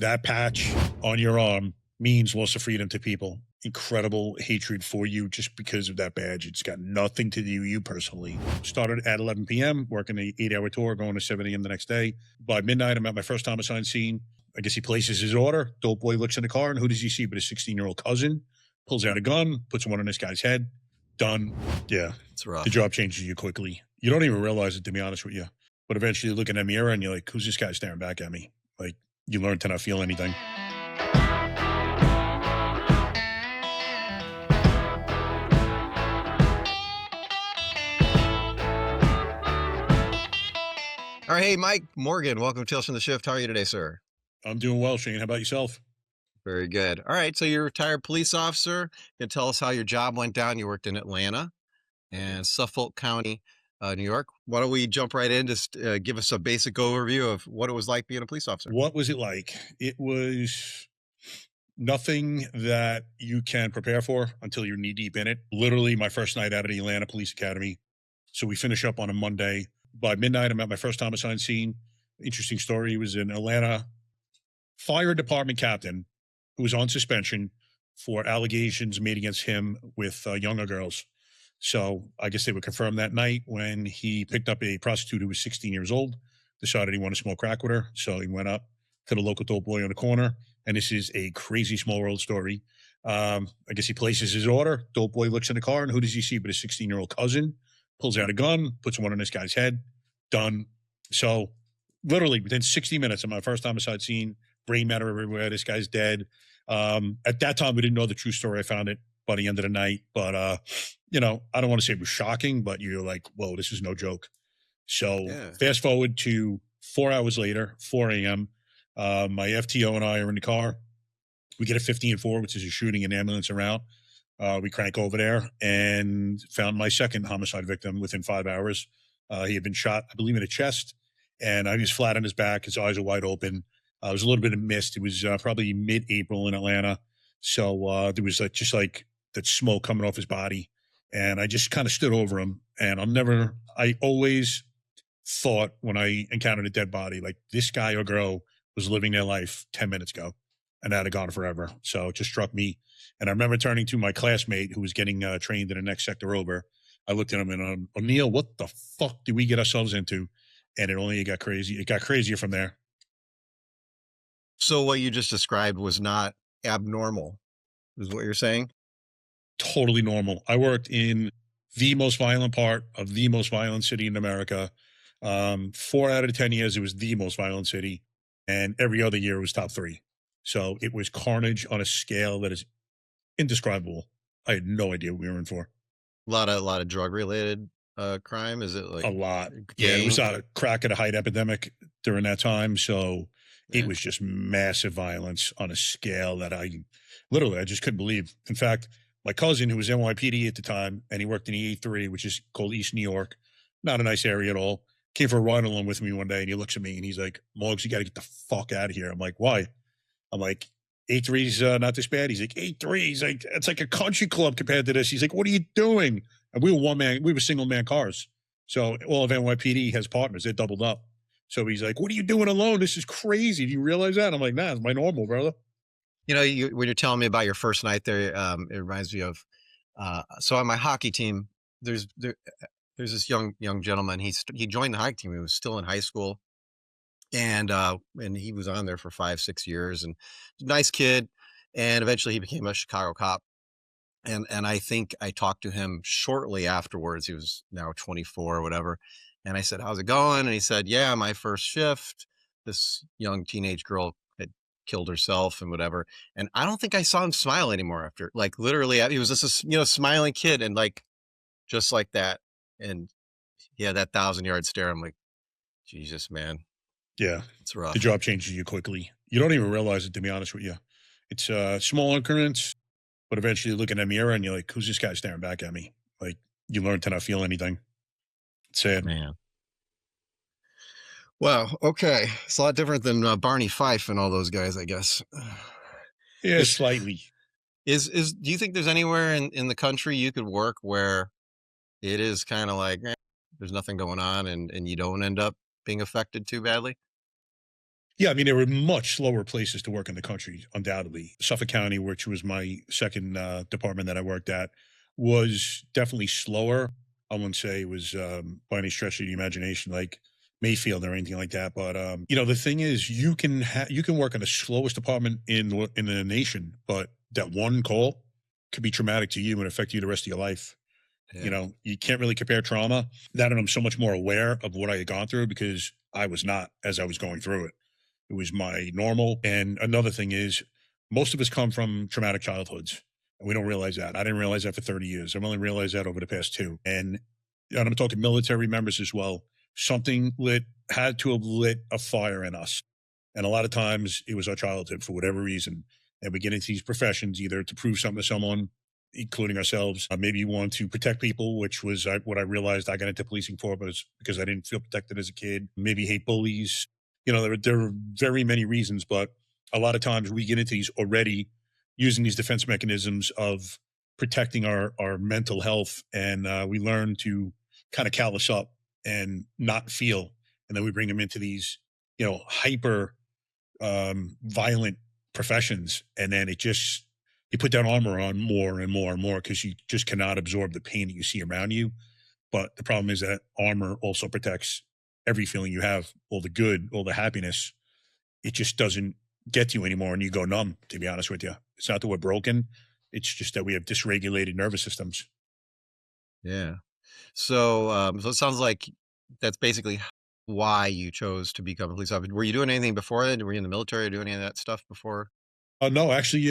that patch on your arm means loss of freedom to people. Incredible hatred for you just because of that badge. It's got nothing to do with you personally. Started at 11 p.m., working an 8-hour tour, going to 7 a.m. the next day. By midnight, I'm at my first homicide scene. I guess he places his order. Dope boy looks in the car, and who does he see but his 16-year-old cousin? Pulls out a gun, puts one on this guy's head. Done. Yeah. It's rough. The job changes you quickly. You don't even realize it, to be honest with you. But eventually you look in the mirror and you're like, who's this guy staring back at me? Like, you learn to not feel anything. All right. Hey, Mike Morgan, welcome to Tales from the Shift. How are you today, sir? I'm doing well, Shane. How about yourself? Very good. All right. So you're a retired police officer. You can tell us how your job went down. You worked in Atlanta and Suffolk County, New York. Why don't we jump right in? Just give us a basic overview of what it was like being a police officer. What was it like? It was nothing that you can prepare for until you're knee deep in it. Literally, my first night out of the Atlanta Police Academy. So we finish up on a Monday. By midnight, I'm at my first homicide scene. Interesting story. He was an Atlanta fire department captain who was on suspension for allegations made against him with younger girls. So I guess they would confirm that night when he picked up a prostitute who was 16 years old, decided he wanted to smoke crack with her. So he went up to the local dope boy on the corner. And this is a crazy small world story. I guess he places his order. Dope boy looks in the car, and who does he see but his 16-year-old cousin? Pulls out a gun, puts one on this guy's head. Done. So literally within 60 minutes of my first homicide scene, brain matter everywhere. This guy's dead. At that time, we didn't know the true story. I found it by the end of the night. But, I don't want to say it was shocking, but you're like, whoa, this is no joke. So Fast forward to 4 hours later, 4 a.m., my FTO and I are in the car. We get a 15-4, which is a shooting an ambulance around. We crank over there and found my second homicide victim within 5 hours. He had been shot, I believe, in the chest, and he was flat on his back. His eyes are wide open. There was a little bit of mist. It was probably mid-April in Atlanta. So there was just like that smoke coming off his body. And I just kind of stood over him. And I always thought when I encountered a dead body, like this guy or girl was living their life 10 minutes ago and that had gone forever. So it just struck me. And I remember turning to my classmate who was getting trained in the next sector over. I looked at him and O'Neill, what the fuck did we get ourselves into? And it got crazy. It got crazier from there. So what you just described was not abnormal, is what you're saying? Totally normal. I worked in the most violent part of the most violent city in America. 4 out of the 10 years, it was the most violent city. And every other year it was top 3. So it was carnage on a scale that is indescribable. I had no idea what we were in for. A lot of drug related crime. Is it like a lot? Yeah, it was a crack at a height epidemic during that time. So it was just massive violence on a scale that I just couldn't believe. In fact, my cousin, who was NYPD at the time, and he worked in the E3, which is called East New York, not a nice area at all, came for a ride along with me one day, and he looks at me and he's like, Moggs, you got to get the fuck out of here. I'm like, why? I'm like, A3's not this bad. He's like, A3, he's like, it's like a country club compared to this. He's like, what are you doing? And we were single man cars. So all of NYPD has partners. They're doubled up. So he's like, what are you doing alone? This is crazy. Do you realize that? I'm like, nah, it's my normal, brother. You know, when you're telling me about your first night there, it reminds me of, so on my hockey team, there's this young gentleman. He joined the hockey team. He was still in high school. And he was on there for 5-6 years, and nice kid. And eventually he became a Chicago cop. And I think I talked to him shortly afterwards. He was now 24 or whatever. And I said, how's it going? And he said, yeah, my first shift, this young teenage girl had killed herself and whatever. And I don't think I saw him smile anymore after, like literally he was just a, smiling kid, and like, just like that. And yeah, that 1,000-yard stare. I'm like, Jesus, man. Yeah. It's rough. The job changes you quickly. You don't even realize it, to be honest with you. It's small increments, but eventually you look in the mirror and you're like, who's this guy staring back at me? Like, you learn to not feel anything. It's sad. Man. Wow. Okay. It's a lot different than Barney Fife and all those guys, I guess. Yeah, slightly. Do you think there's anywhere in the country you could work where it is kind of like, there's nothing going on and you don't end up being affected too badly? Yeah, I mean, there were much slower places to work in the country, undoubtedly. Suffolk County, which was my second department that I worked at, was definitely slower. I wouldn't say it was by any stretch of the imagination like Mayfield or anything like that. But the thing is, you can work in the slowest department in the nation, but that one call could be traumatic to you and affect you the rest of your life. Yeah. You can't really compare trauma. That and I'm so much more aware of what I had gone through because I was not as I was going through it. It was my normal. And another thing is, most of us come from traumatic childhoods. And we don't realize that. I didn't realize that for 30 years. I've only realized that over the past two. And I'm talking military members as well. Something had to have lit a fire in us. And a lot of times it was our childhood for whatever reason. And we get into these professions either to prove something to someone, including ourselves. Maybe you want to protect people, which was what I realized I got into policing for, but it's because I didn't feel protected as a kid. Maybe hate bullies. There are very many reasons, but a lot of times we get into these already using these defense mechanisms of protecting our mental health, and we learn to kind of callous up and not feel, and then we bring them into these hyper violent professions, and then you put that armor on more and more and more because you just cannot absorb the pain that you see around you. But the problem is that armor also protects every feeling you have, all the good, all the happiness. It just doesn't get to you anymore, and you go numb. To be honest with you, it's not that we're broken; it's just that we have dysregulated nervous systems. Yeah. So it sounds like that's basically why you chose to become a police officer. Were you doing anything before that? Were you in the military or doing any of that stuff before? No, actually,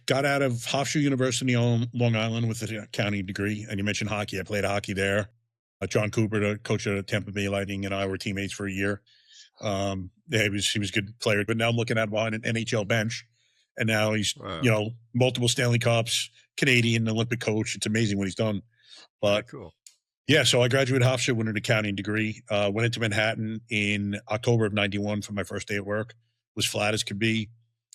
got out of Hofstra University on Long Island with a accounting degree. And you mentioned hockey. I played hockey there. John Cooper, the coach of the Tampa Bay Lightning, and I were teammates for a year. Yeah, he was a good player. But now I'm looking at behind an NHL bench, and now he's Wow. multiple Stanley Cups, Canadian Olympic coach. It's amazing what he's done. Very But cool. yeah, so I graduated Hofstra with an accounting degree. Went into Manhattan in October of '91 for my first day at work. Was flat as could be,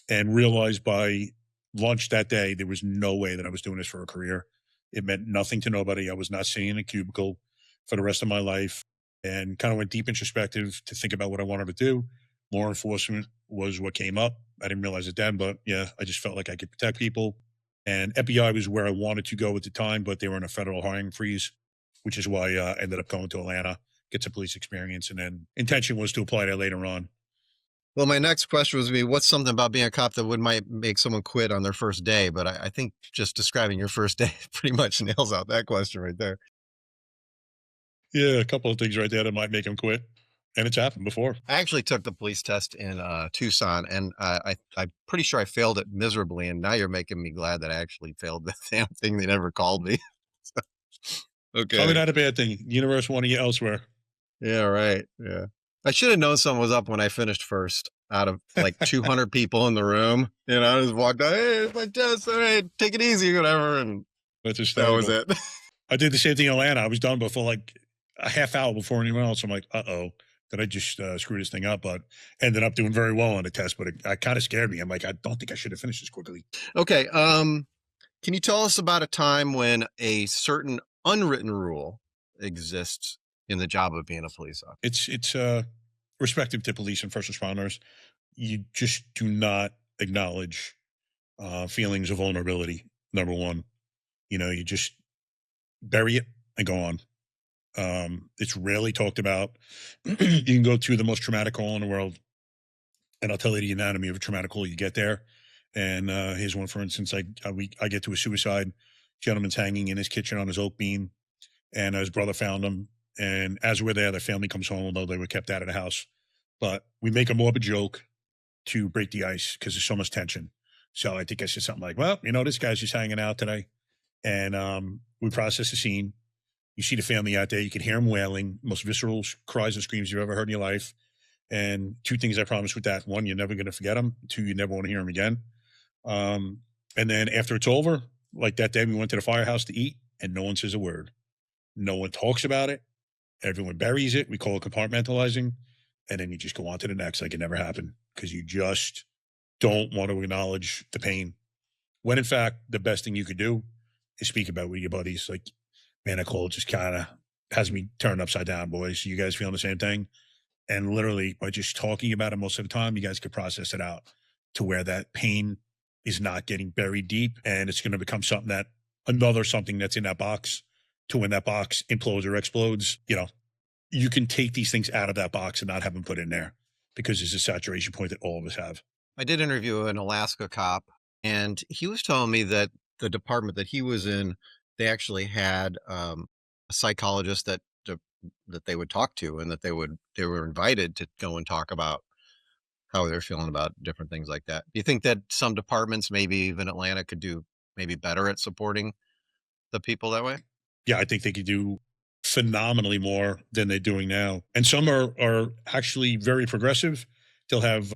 and realized by lunch that day there was no way that I was doing this for a career. It meant nothing to nobody. I was not sitting in a cubicle for the rest of my life, and kind of went deep introspective to think about what I wanted to do. Law enforcement was what came up. I didn't realize it then, but yeah, I just felt like I could protect people. And FBI was where I wanted to go at the time, but they were in a federal hiring freeze, which is why I ended up going to Atlanta, get some police experience, and then intention was to apply there later on. Well, my next question was be what's something about being a cop that would might make someone quit on their first day? But I think just describing your first day pretty much nails out that question right there. Yeah, a couple of things right there that might make him quit, and it's happened before. I actually took the police test in Tucson, and I'm pretty sure I failed it miserably. And now you're making me glad that I actually failed the damn thing. They never called me. Probably Okay. not a bad thing. The universe wanted you elsewhere. Yeah. Right. Yeah. I should have known something was up when I finished first out of like 200 people in the room. I just walked out. Hey, it's my test. All right, take it easy, whatever. And That's that was hysterical. it. I did the same thing in Atlanta. I was done before like a half hour before anyone else. I'm like, uh-oh, did I just screw this thing up? But ended up doing very well on the test, but it kind of scared me. I'm like, I don't think I should have finished this quickly. Okay. Can you tell us about a time when a certain unwritten rule exists in the job of being a police officer? It's respective to police and first responders. You just do not acknowledge feelings of vulnerability. Number one, you just bury it and go on. It's rarely talked about. You can go to the most traumatic call in the world, and I'll tell you the anatomy of a traumatic call. You get there, and here's one for instance. I get to a suicide. Gentleman's hanging in his kitchen on his oak beam, and his brother found him. And as we're there, the family comes home, although they were kept out of the house. But we make a morbid joke to break the ice because there's so much tension. So I think I said something like, "Well, this guy's just hanging out today," and we process the scene. You see the family out there. You can hear them wailing, most visceral cries and screams you've ever heard in your life. And two things I promise with that: one, you're never going to forget them. Two, you never want to hear them again. Um, and then after it's over, like that day, we went to the firehouse to eat, and no one says a word. No one talks about it. Everyone buries it. We call it compartmentalizing, and then you just go on to the next, like it never happened, because you just don't want to acknowledge the pain. When in fact, the best thing you could do is speak about it with your buddies. Like, man, that call just kind of has me turned upside down, boys. You guys feeling the same thing? And literally by just talking about it most of the time, you guys could process it out to where that pain is not getting buried deep, and it's going to become something that another something that's in that box, to when that box implodes or explodes, you can take these things out of that box and not have them put in there, because there's a saturation point that all of us have. I did interview an Alaska cop, and he was telling me that the department that he was in, they actually had a psychologist that they would talk to, and that they were invited to go and talk about how they're feeling about different things like that. Do you think that some departments, maybe even Atlanta, could do maybe better at supporting the people that way? Yeah, I think they could do phenomenally more than they're doing now. And some are actually very progressive. They'll have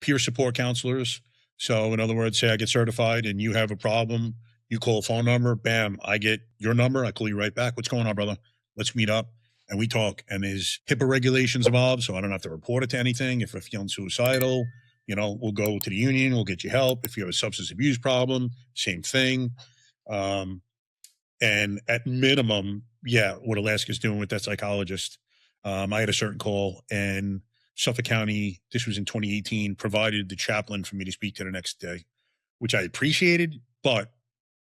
peer support counselors. So in other words, say I get certified and you have a problem, you call a phone number, bam, I get your number, I call you right back. What's going on, brother? Let's meet up and we talk. And there's HIPAA regulations involved, so I don't have to report it to anything. If you're feeling suicidal, we'll go to the union, we'll get you help. If you have a substance abuse problem, same thing. Um, and at minimum, yeah, what Alaska's doing with that psychologist. I had a certain call, and Suffolk County, this was in 2018, provided the chaplain for me to speak to the next day, which I appreciated, but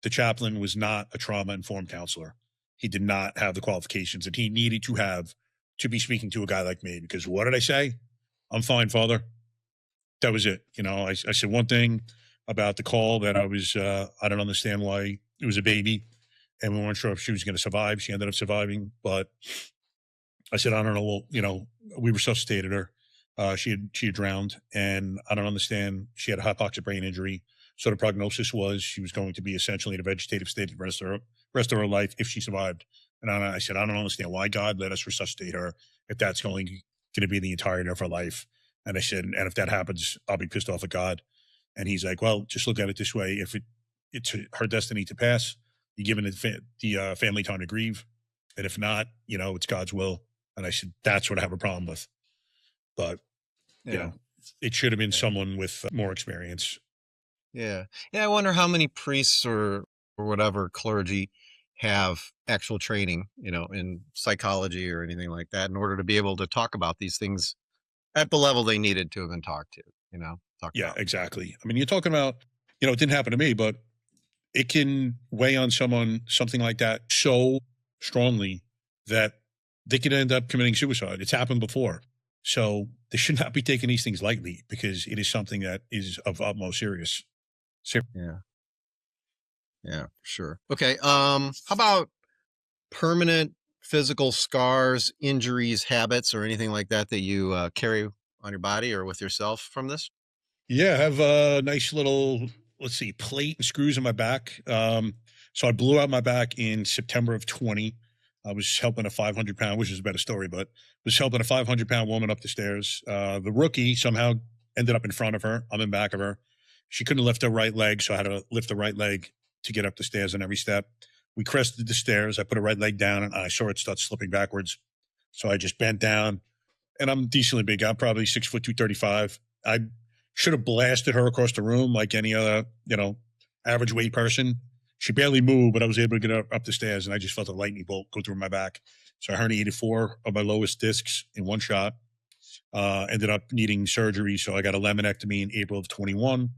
the chaplain was not a trauma informed counselor. He did not have the qualifications that he needed to have to be speaking to a guy like me. Because what did I say? I'm fine, father. That was it. I said one thing about the call, that I don't understand why it was a baby and we weren't sure if she was going to survive. She ended up surviving, but I said, I don't know. Well, we resuscitated her. She had drowned, and I don't understand. She had a hypoxic brain injury. So the prognosis was she was going to be essentially in a vegetative state the rest of her life if she survived. And I said, I don't understand why God let us resuscitate her if that's going to be the entirety of her life. And I said, and if that happens, I'll be pissed off at God. And he's like, well, just look at it this way: if it's her destiny to pass, you're giving the family time to grieve, and if not, it's God's will. And I said, that's what I have a problem with. But you Yeah. know, it should have been Yeah. someone with more experience. Yeah. Yeah. I wonder how many priests or whatever clergy have actual training, in psychology or anything like that in order to be able to talk about these things at the level they needed to have been talked to, talked Yeah, about. exactly. I mean, you're talking about, it didn't happen to me, but it can weigh on someone, something like that, so strongly that they could end up committing suicide. It's happened before. So they should not be taking these things lightly, because it is something that is of utmost serious. Yeah. Yeah, for sure. Okay. How about permanent physical scars, injuries, habits, or anything like that that you carry on your body or with yourself from this? Yeah, I have a nice little, let's see, plate and screws in my back. So I blew out my back in September of 20. I was helping a 500-pound, which is a better story, but was helping a 500-pound woman up the stairs. The rookie somehow ended up in front of her. I'm in back of her. She couldn't lift her right leg, so I had to lift the right leg to get up the stairs on every step. We crested the stairs. I put her right leg down, and I saw it start slipping backwards. So I just bent down, and I'm decently big. I'm probably 6 foot 235. I should have blasted her across the room like any other, average weight person. She barely moved, but I was able to get her up the stairs, and I just felt a lightning bolt go through my back. So I herniated 4 of my lowest discs in one shot. Ended up needing surgery, so I got a laminectomy in April of 21,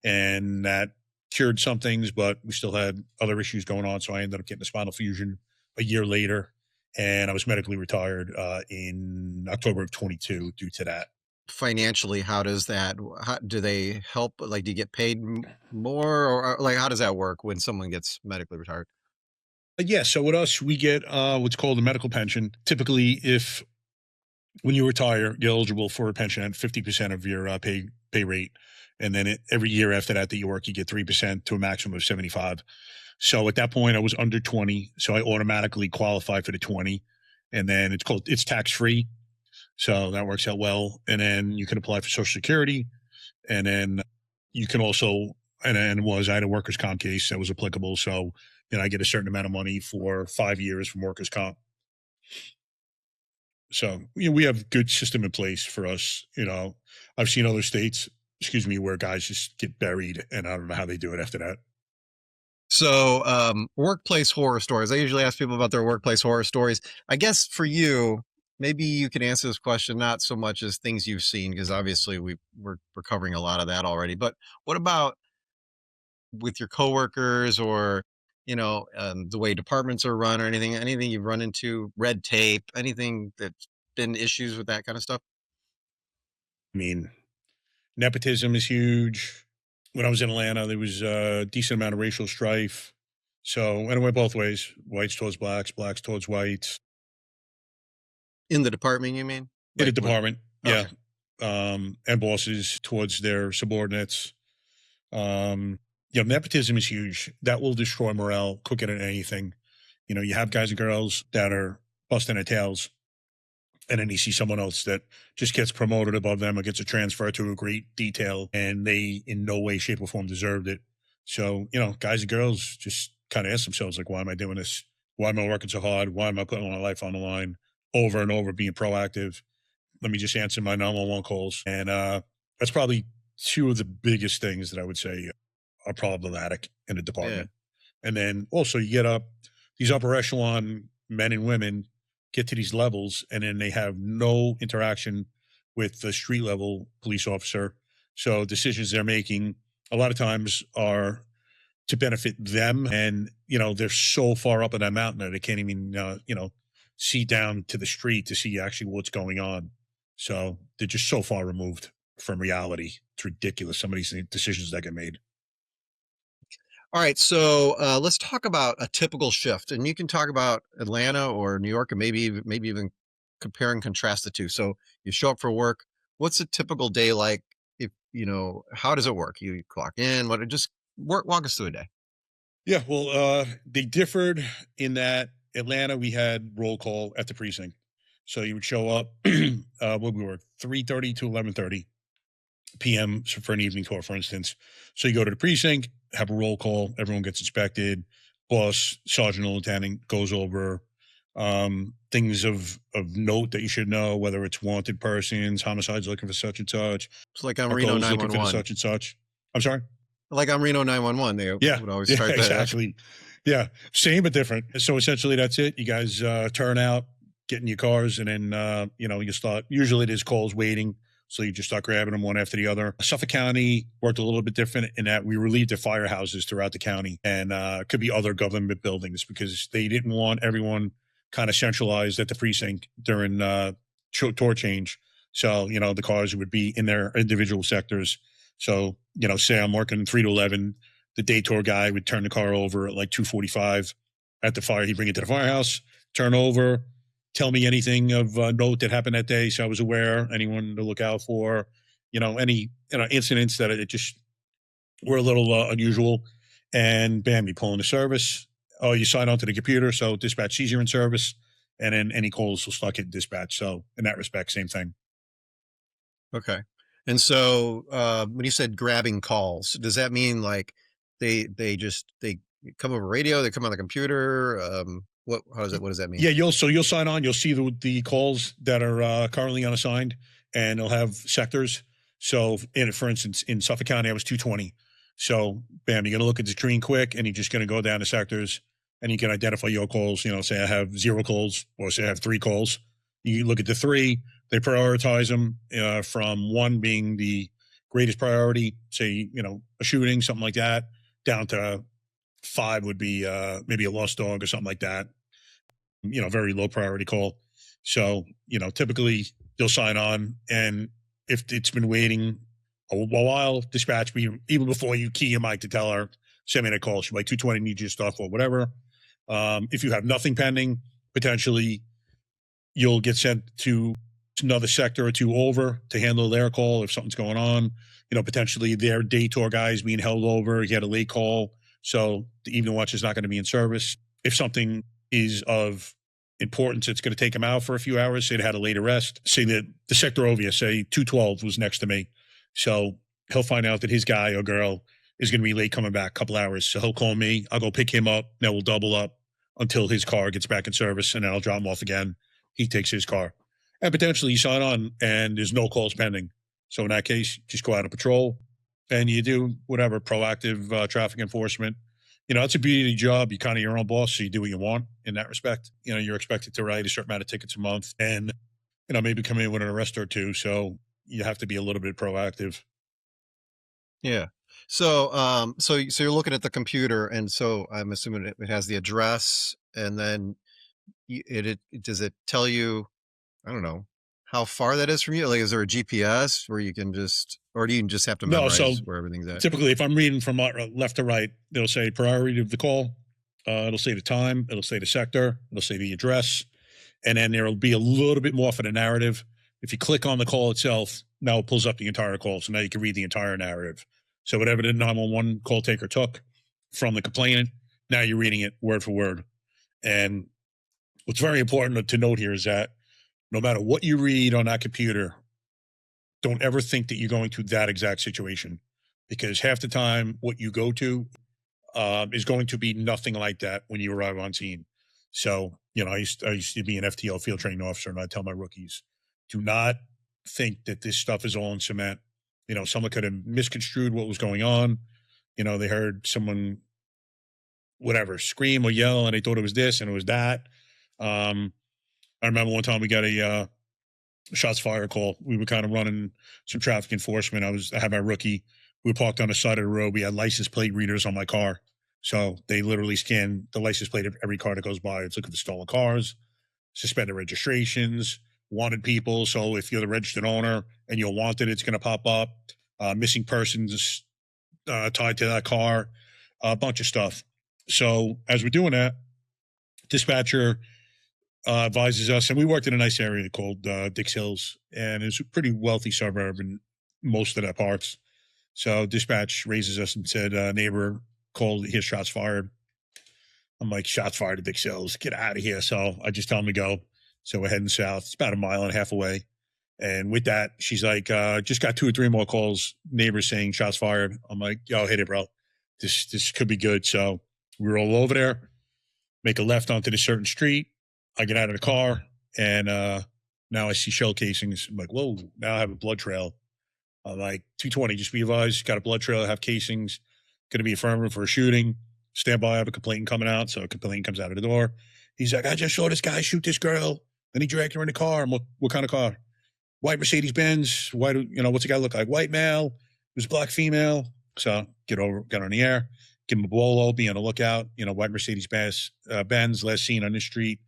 and that cured some things, but we still had other issues going on. So I ended up getting a spinal fusion a year later, and I was medically retired in October of 22 due to that. Financially, how does that, how, do they help? Like, do you get paid more, or like, how does that work when someone gets medically retired? Yeah, so with us, we get what's called a medical pension. Typically, if when you retire, you're eligible for a pension at 50% of your pay rate, and then every year after that you work, you get 3% to a maximum of 75. So at that point, I was under 20, so I automatically qualify for the 20, and then it's tax free, so that works out well. And then you can apply for Social Security, and then you can also, and then I had a workers' comp case that was applicable, so I get a certain amount of money for 5 years from workers' comp. So we have good system in place for us. I've seen other states, excuse me, where guys just get buried, and I don't know how they do it after that. So, workplace horror stories. I usually ask people about their workplace horror stories. I guess for you, maybe you can answer this question not so much as things you've seen, because obviously we're covering a lot of that already. But what about with your coworkers, or the way departments are run, or anything you've run into, red tape, anything that's been issues with that kind of stuff? I mean, nepotism is huge. When I was in Atlanta, there was a decent amount of racial strife. So, and it went both ways: whites towards blacks, blacks towards whites. In the department, you mean? In a Like with department, yeah, Okay. and bosses towards their subordinates. Um, nepotism is huge. That will destroy morale quicker than anything. You have guys and girls that are busting their tails, and then you see someone else that just gets promoted above them or gets a transfer to a great detail, and they in no way, shape, or form deserved it. So, guys and girls just kind of ask themselves, like, why am I doing this? Why am I working so hard? Why am I putting my life on the line over and over, being proactive? Let me just answer my 911 calls. And that's probably two of the biggest things that I would say are problematic in the Yeah. department. And then also you get up, these upper echelon men and women get to these levels, and then they have no interaction with the street level police officer. So decisions they're making a lot of times are to benefit them. And, they're so far up in that mountain that they can't even, see down to the street to see actually what's going on. So they're just so far removed from reality. It's ridiculous. Some of these decisions that get made. All right, so let's talk about a typical shift, and you can talk about Atlanta or New York, and maybe even compare and contrast the two. So you show up for work. What's a typical day like? If how does it work? You clock in. What? Just walk us through a day. Yeah, well, they differed in that Atlanta, we had roll call at the precinct. So you would show up, what we were 3:30 to 11:30 PM for an evening tour, for instance. So you go to the precinct, have a roll call, everyone gets inspected. Boss, sergeant or lieutenant goes over things of note that you should know, whether it's wanted persons, homicides looking for such and such, It's like on Reno narcos looking for the 911. such and such. I'm sorry. Like on Reno 911, they Yeah. would always Yeah, start that. That's exactly. Yeah. Same but different. So essentially that's it. You guys turn out, get in your cars, and then you start, usually there's calls waiting. So you just start grabbing them one after the other. Suffolk County worked a little bit different in that we relieved the firehouses throughout the county, and could be other government buildings, because they didn't want everyone kind of centralized at the precinct during tour change. So, the cars would be in their individual sectors. So, say I'm working 3 to 11, the day tour guy would turn the car over at like 2:45 at the fire. He'd bring it to the firehouse, turn over, tell me anything of note that happened that day, so I was aware, anyone to look out for, any incidents that it just were a little unusual. And bam, you pull into service. Oh, you sign on to the computer, so dispatch sees you're in service, and then any calls will start getting dispatched. So in that respect, same thing. okay. And so when you said grabbing calls, does that mean like they come over radio, they come on the computer? What does that mean? Yeah, you'll sign on. You'll see the calls that are currently unassigned, and they'll have sectors. So, for instance, in Suffolk County, I was 220. So, bam, you're gonna look at the screen quick, and you're just gonna go down to sectors, and you can identify your calls. Say I have 0 calls, or say I have 3 calls. You look at the three. They prioritize them from one being the greatest priority. Say a shooting, something like that, down to five would be maybe a lost dog or something like that. Very low priority call. So, typically you'll sign on, and if it's been waiting a while, dispatch me even before you key your mic to tell her, send me a call. She'll be like 220, need your stuff or whatever. If you have nothing pending, potentially you'll get sent to another sector or two over to handle their call if something's going on. Potentially their day tour guy is being held over. He had a late call. So the evening watch is not going to be in service. If something is of importance, it's going to take him out for a few hours. Say they had a late arrest. Say that the sector over you, say 212 was next to me. So he'll find out that his guy or girl is going to be late coming back a couple hours. So he'll call me. I'll go pick him up. Then we'll double up until his car gets back in service, and then I'll drop him off again. He takes his car. And potentially you sign on and there's no calls pending. So in that case, just go out on patrol and you do whatever proactive traffic enforcement. It's a beauty of the job. You're kind of your own boss, so you do what you want in that respect. You're expected to write a certain amount of tickets a month, and maybe come in with an arrest or two. So you have to be a little bit proactive. Yeah. So, so you're looking at the computer, and so I'm assuming it has the address, and then does it tell you, I don't know, how far that is from you? Like, is there a GPS where you can just, or do you just have to No, so memorize where everything's at? typically, if I'm reading from left to right, it'll say priority of the call. It'll say the time. It'll say the sector. It'll say the address, and then there'll be a little bit more for the narrative. If you click on the call itself, now it pulls up the entire call, so now you can read the entire narrative. So whatever the 911 call taker took from the complainant, now you're reading it word for word. And what's very important to note here is that no matter what you read on that computer, don't ever think that you're going to that exact situation, because half the time what you go to is going to be nothing like that when you arrive on scene. So, I used to be an FTO, field training officer, and I tell my rookies, do not think that this stuff is all in cement. Someone could have misconstrued what was going on. They heard someone, whatever, scream or yell, and they thought it was this and it was that. I remember one time we got a shots fired call. We were kind of running some traffic enforcement. I had my rookie. We were parked on the side of the road. We had license plate readers on my car. So they literally scan the license plate of every car that goes by. It's looking for stolen cars, suspended registrations, wanted people. So if you're the registered owner and you're wanted, it's going to pop up. Missing persons tied to that car, a bunch of stuff. So as we're doing that, dispatcher advises us, and we worked in a nice area called Dix Hills, and it's a pretty wealthy suburb in most of that parts. So dispatch raises us and said, neighbor called, his shots fired. I'm like, shots fired at Dix Hills, get out of here. So I just tell him to go. So we're heading south. It's about a mile and a half away. And with that, she's like, just got 2 or 3 more calls, neighbors saying shots fired. I'm like, yo, hit it, bro. This could be good. So we roll over there, make a left onto this certain street. I get out of the car, and now I see shell casings. I'm like, whoa, now I have a blood trail. I'm like, 220, just be advised, got a blood trail, have casings, going to be affirmative for a shooting. Stand by, I have a complainant coming out. So a complainant comes out of the door. He's like, I just saw this guy shoot this girl. Then he dragged her in the car. I'm like, what kind of car? White Mercedes Benz. White, what's the guy look like? White male. It was black female. So get on the air, give him a bolo, be on the lookout. White Mercedes Benz, last seen on the street.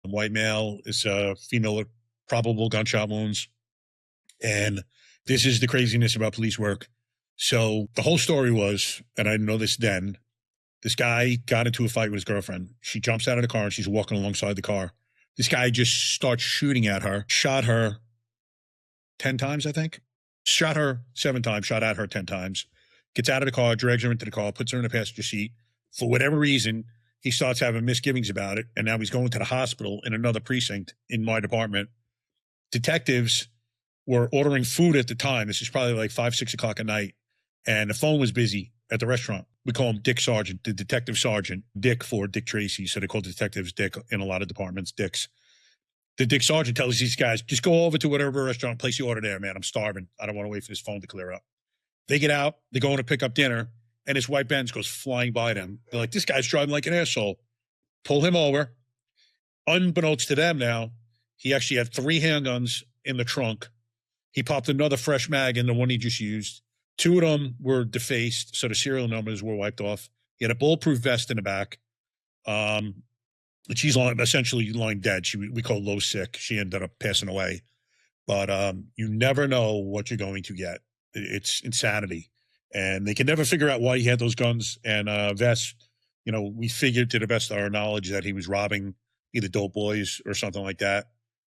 White male is a female with probable gunshot wounds. And this is the craziness about police work. So the whole story was, and I didn't know this then, this guy got into a fight with his girlfriend. She jumps out of the car and she's walking alongside the car. This guy just starts shooting at her, shot her 10 times, I think. Shot her 7 times, shot at her 10 times. Gets out of the car, drags her into the car, puts her in the passenger seat. For whatever reason, he starts having misgivings about it. And now he's going to the hospital in another precinct in my department. Detectives were ordering food at the time. This is probably like 5, 6 o'clock at night. And the phone was busy at the restaurant. We call him Dick Sargent, the detective sergeant. Dick for Dick Tracy. So they call detectives Dick in a lot of departments, Dicks. The Dick Sargent tells these guys, just go over to whatever restaurant, place the order there, man. I'm starving. I don't want to wait for this phone to clear up. They get out. They go in to pick up dinner. And his white Benz goes flying by them. They're like, this guy's driving like an asshole. Pull him over. Unbeknownst to them now, he actually had 3 handguns in the trunk. He popped another fresh mag in the one he just used. 2 of them were defaced, so the serial numbers were wiped off. He had a bulletproof vest in the back. She's essentially lying dead. We call low sick. She ended up passing away. But you never know what you're going to get. It's insanity. And they can never figure out why he had those guns and vests. We figured to the best of our knowledge that he was robbing either dope boys or something like that.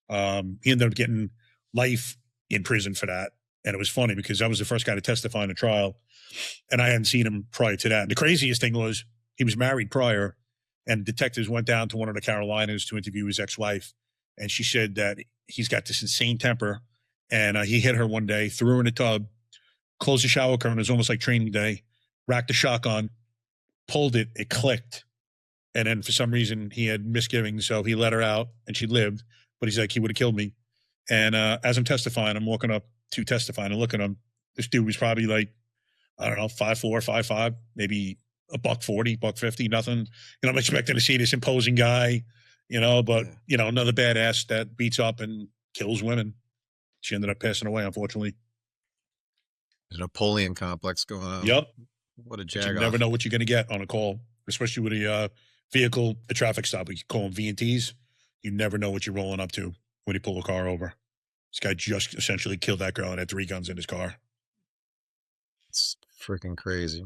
He ended up getting life in prison for that. And it was funny because I was the first guy to testify in the trial, and I hadn't seen him prior to that. And the craziest thing was he was married prior, and detectives went down to one of the Carolinas to interview his ex-wife. And she said that he's got this insane temper, and he hit her one day, threw her in a tub, closed the shower curtain. It was almost like training day, racked the shotgun, pulled it, it clicked. And then for some reason he had misgivings. So he let her out and she lived, but he's like, he would have killed me. And as I'm testifying, I'm walking up to testify and looking at him. This dude was probably like, I don't know, 5'4", 5'5", maybe $140, $150, nothing. I'm expecting to see this imposing guy, but another badass that beats up and kills women. She ended up passing away, unfortunately. The Napoleon complex going on. Yep. What a But you jag never off. know what you're going to get on a call, especially with a vehicle, a traffic stop. We call them V&Ts. You never know what you're rolling up to when you pull a car over. This guy just essentially killed that girl and had 3 guns in his car. It's freaking crazy.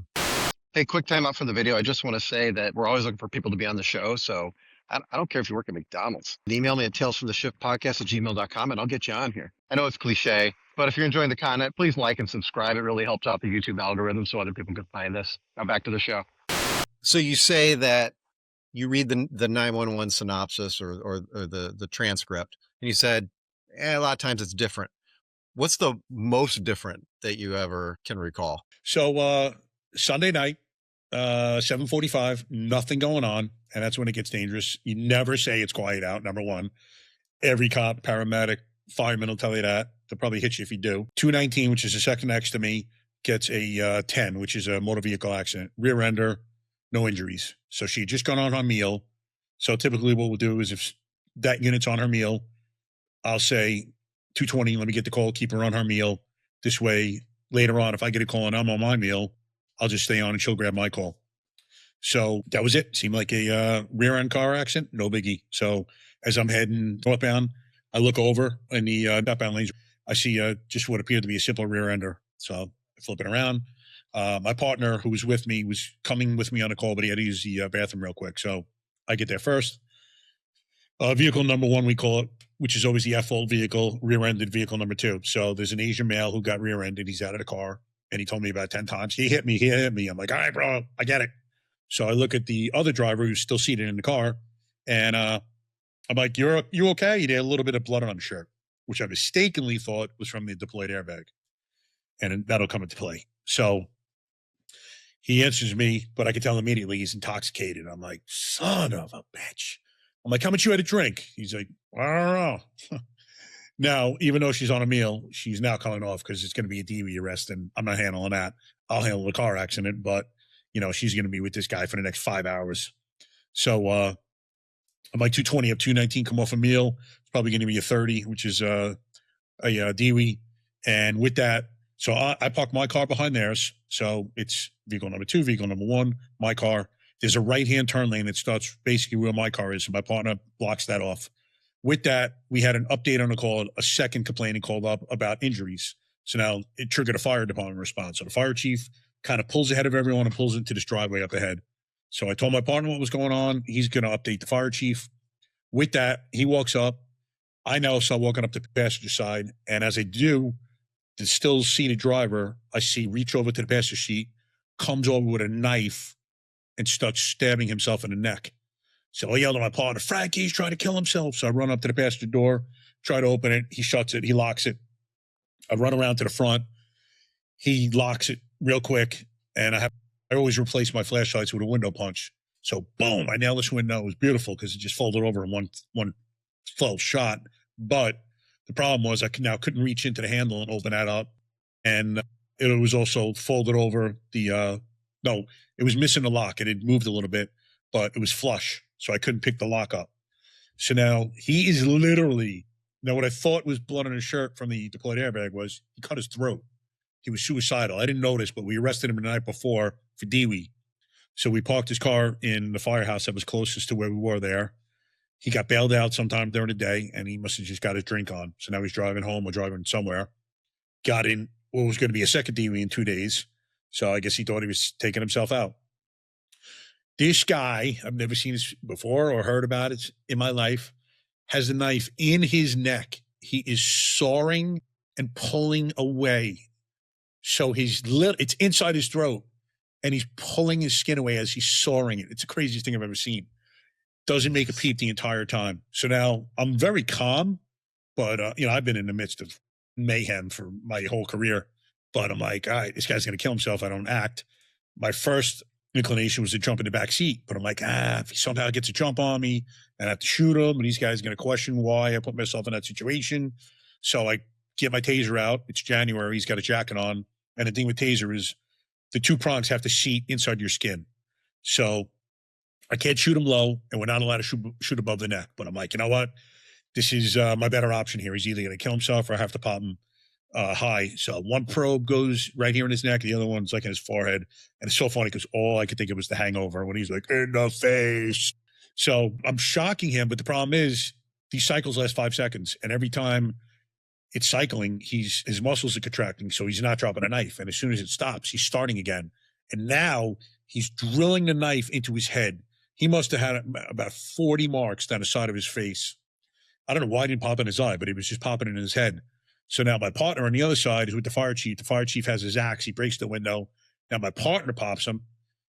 Hey, quick time out from the video. I just want to say that we're always looking for people to be on the show. So I don't care if you work at McDonald's. Email me at talesfromtheshiftpodcast@gmail.com and I'll get you on here. I know it's cliche, but if you're enjoying the content, please like and subscribe. It really helps out the YouTube algorithm so other people can find this. Now back to the show. So you say that you read the 911 synopsis or the transcript, and you said, a lot of times it's different. What's the most different that you ever can recall? So Sunday night, 7:45, nothing going on, and that's when it gets dangerous. You never say it's quiet out, number one. Every cop, paramedic, fireman will tell you that. They'll probably hit you if you do. 219, which is the second next to me, gets a 10, which is a motor vehicle accident. Rear ender, no injuries. So she had just gone on her meal. So typically what we'll do is if that unit's on her meal, I'll say 220, let me get the call, keep her on her meal. This way, later on, if I get a call and I'm on my meal, I'll just stay on and she'll grab my call. So that was it. Seemed like a rear end car accident, no biggie. So as I'm heading northbound, I look over in the northbound lanes. I see just what appeared to be a simple rear ender. So I flip it around. My partner who was with me was coming with me on a call, but he had to use the bathroom real quick. So I get there first. Vehicle number 1, we call it, which is always the F-fault vehicle, rear-ended vehicle number 2. So there's an Asian male who got rear-ended. He's out of the car, and he told me about 10 times, he hit me. I'm like, all right, bro, I get it. So I look at the other driver who's still seated in the car, and I'm like, you okay? He had a little bit of blood on his shirt, which I mistakenly thought was from the deployed airbag. And that'll come into play. So he answers me, but I can tell immediately he's intoxicated. I'm like, son of a bitch. I'm like, how much you had to drink? He's like, I don't know. Now, even though she's on a meal, she's now coming off because it's going to be a DUI arrest, and I'm not handling that. I'll handle the car accident, but she's going to be with this guy for the next 5 hours. So I'm like 220 up 219, come off a meal. It's probably going to be a 30, which is a DUI. And with that, so I park my car behind theirs. So it's vehicle number 2, vehicle number 1, my car. There's a right-hand turn lane that starts basically where my car is. So my partner blocks that off. With that, we had an update on the call, a second complainant called up about injuries. So now it triggered a fire department response. So the fire chief kind of pulls ahead of everyone and pulls into this driveway up ahead. So I told my partner what was going on. He's going to update the fire chief. With that, he walks up. I now start walking up the passenger side. And as I do, the still seated driver, I see reach over to the passenger seat, comes over with a knife and starts stabbing himself in the neck. So I yelled at my partner, Frankie, he's trying to kill himself. So I run up to the passenger door, try to open it. He shuts it. He locks it. I run around to the front. He locks it real quick. And I always replace my flashlights with a window punch. So boom, I nailed this window. It was beautiful because it just folded over in one full shot. But the problem was I couldn't reach into the handle and open that up. And it was also folded over it was missing the lock. It had moved a little bit, but it was flush. So I couldn't pick the lock up. So now he is literally, what I thought was blood on his shirt from the deployed airbag was he cut his throat. He was suicidal. I didn't notice, but we arrested him the night before for DWI. So we parked his car in the firehouse that was closest to where we were there. He got bailed out sometime during the day, and he must have just got his drink on. So now he's driving home or driving somewhere. Got in what was going to be a second DWI in 2 days. So I guess he thought he was taking himself out. This guy, I've never seen this before or heard about it in my life, has a knife in his neck. He is sawing and pulling away. So it's inside his throat, and he's pulling his skin away as he's sawing it. It's the craziest thing I've ever seen. Doesn't make a peep the entire time. So now I'm very calm, but I've been in the midst of mayhem for my whole career. But I'm like, all right, this guy's going to kill himself. I don't act. My first inclination was to jump in the back seat, but I'm like, if he somehow gets a jump on me and I have to shoot him, and these guys are going to question why I put myself in that situation. So I get my taser out. It's January. He's got a jacket on. And the thing with taser is the 2 prongs have to seat inside your skin. So I can't shoot him low, and we're not allowed to shoot above the neck. But I'm like, you know what? This is my better option here. He's either going to kill himself or I have to pop him high. So one probe goes right here in his neck, the other one's like in his forehead. And it's so funny because all I could think of was the hangover when he's like, in the face. So I'm shocking him. But the problem is, these cycles last 5 seconds. And every time it's cycling, his muscles are contracting. So he's not dropping a knife. And as soon as it stops, he's starting again. And now he's drilling the knife into his head. He must have had about 40 marks down the side of his face. I don't know why it didn't pop in his eye, but it was just popping in his head. So now my partner on the other side is with the fire chief. The fire chief has his axe. He breaks the window. Now my partner pops him.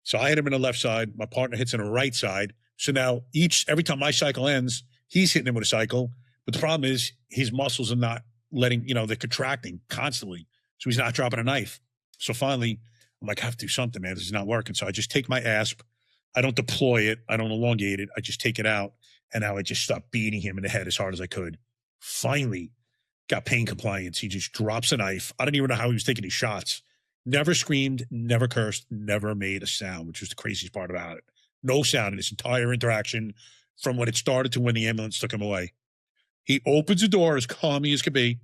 So I hit him in the left side. My partner hits in the right side. So now every time my cycle ends, he's hitting him with a cycle. But the problem is his muscles are not letting, they're contracting constantly. So he's not dropping a knife. So finally, I'm like, I have to do something, man. This is not working. So I just take my asp. I don't deploy it. I don't elongate it. I just take it out. And now I just stopped beating him in the head as hard as I could. Finally, got pain compliance. He just drops a knife. I don't even know how he was taking these shots. Never screamed, never cursed, never made a sound, which was the craziest part about it. No sound in this entire interaction from when it started to when the ambulance took him away. He opens the door as calmly as could be,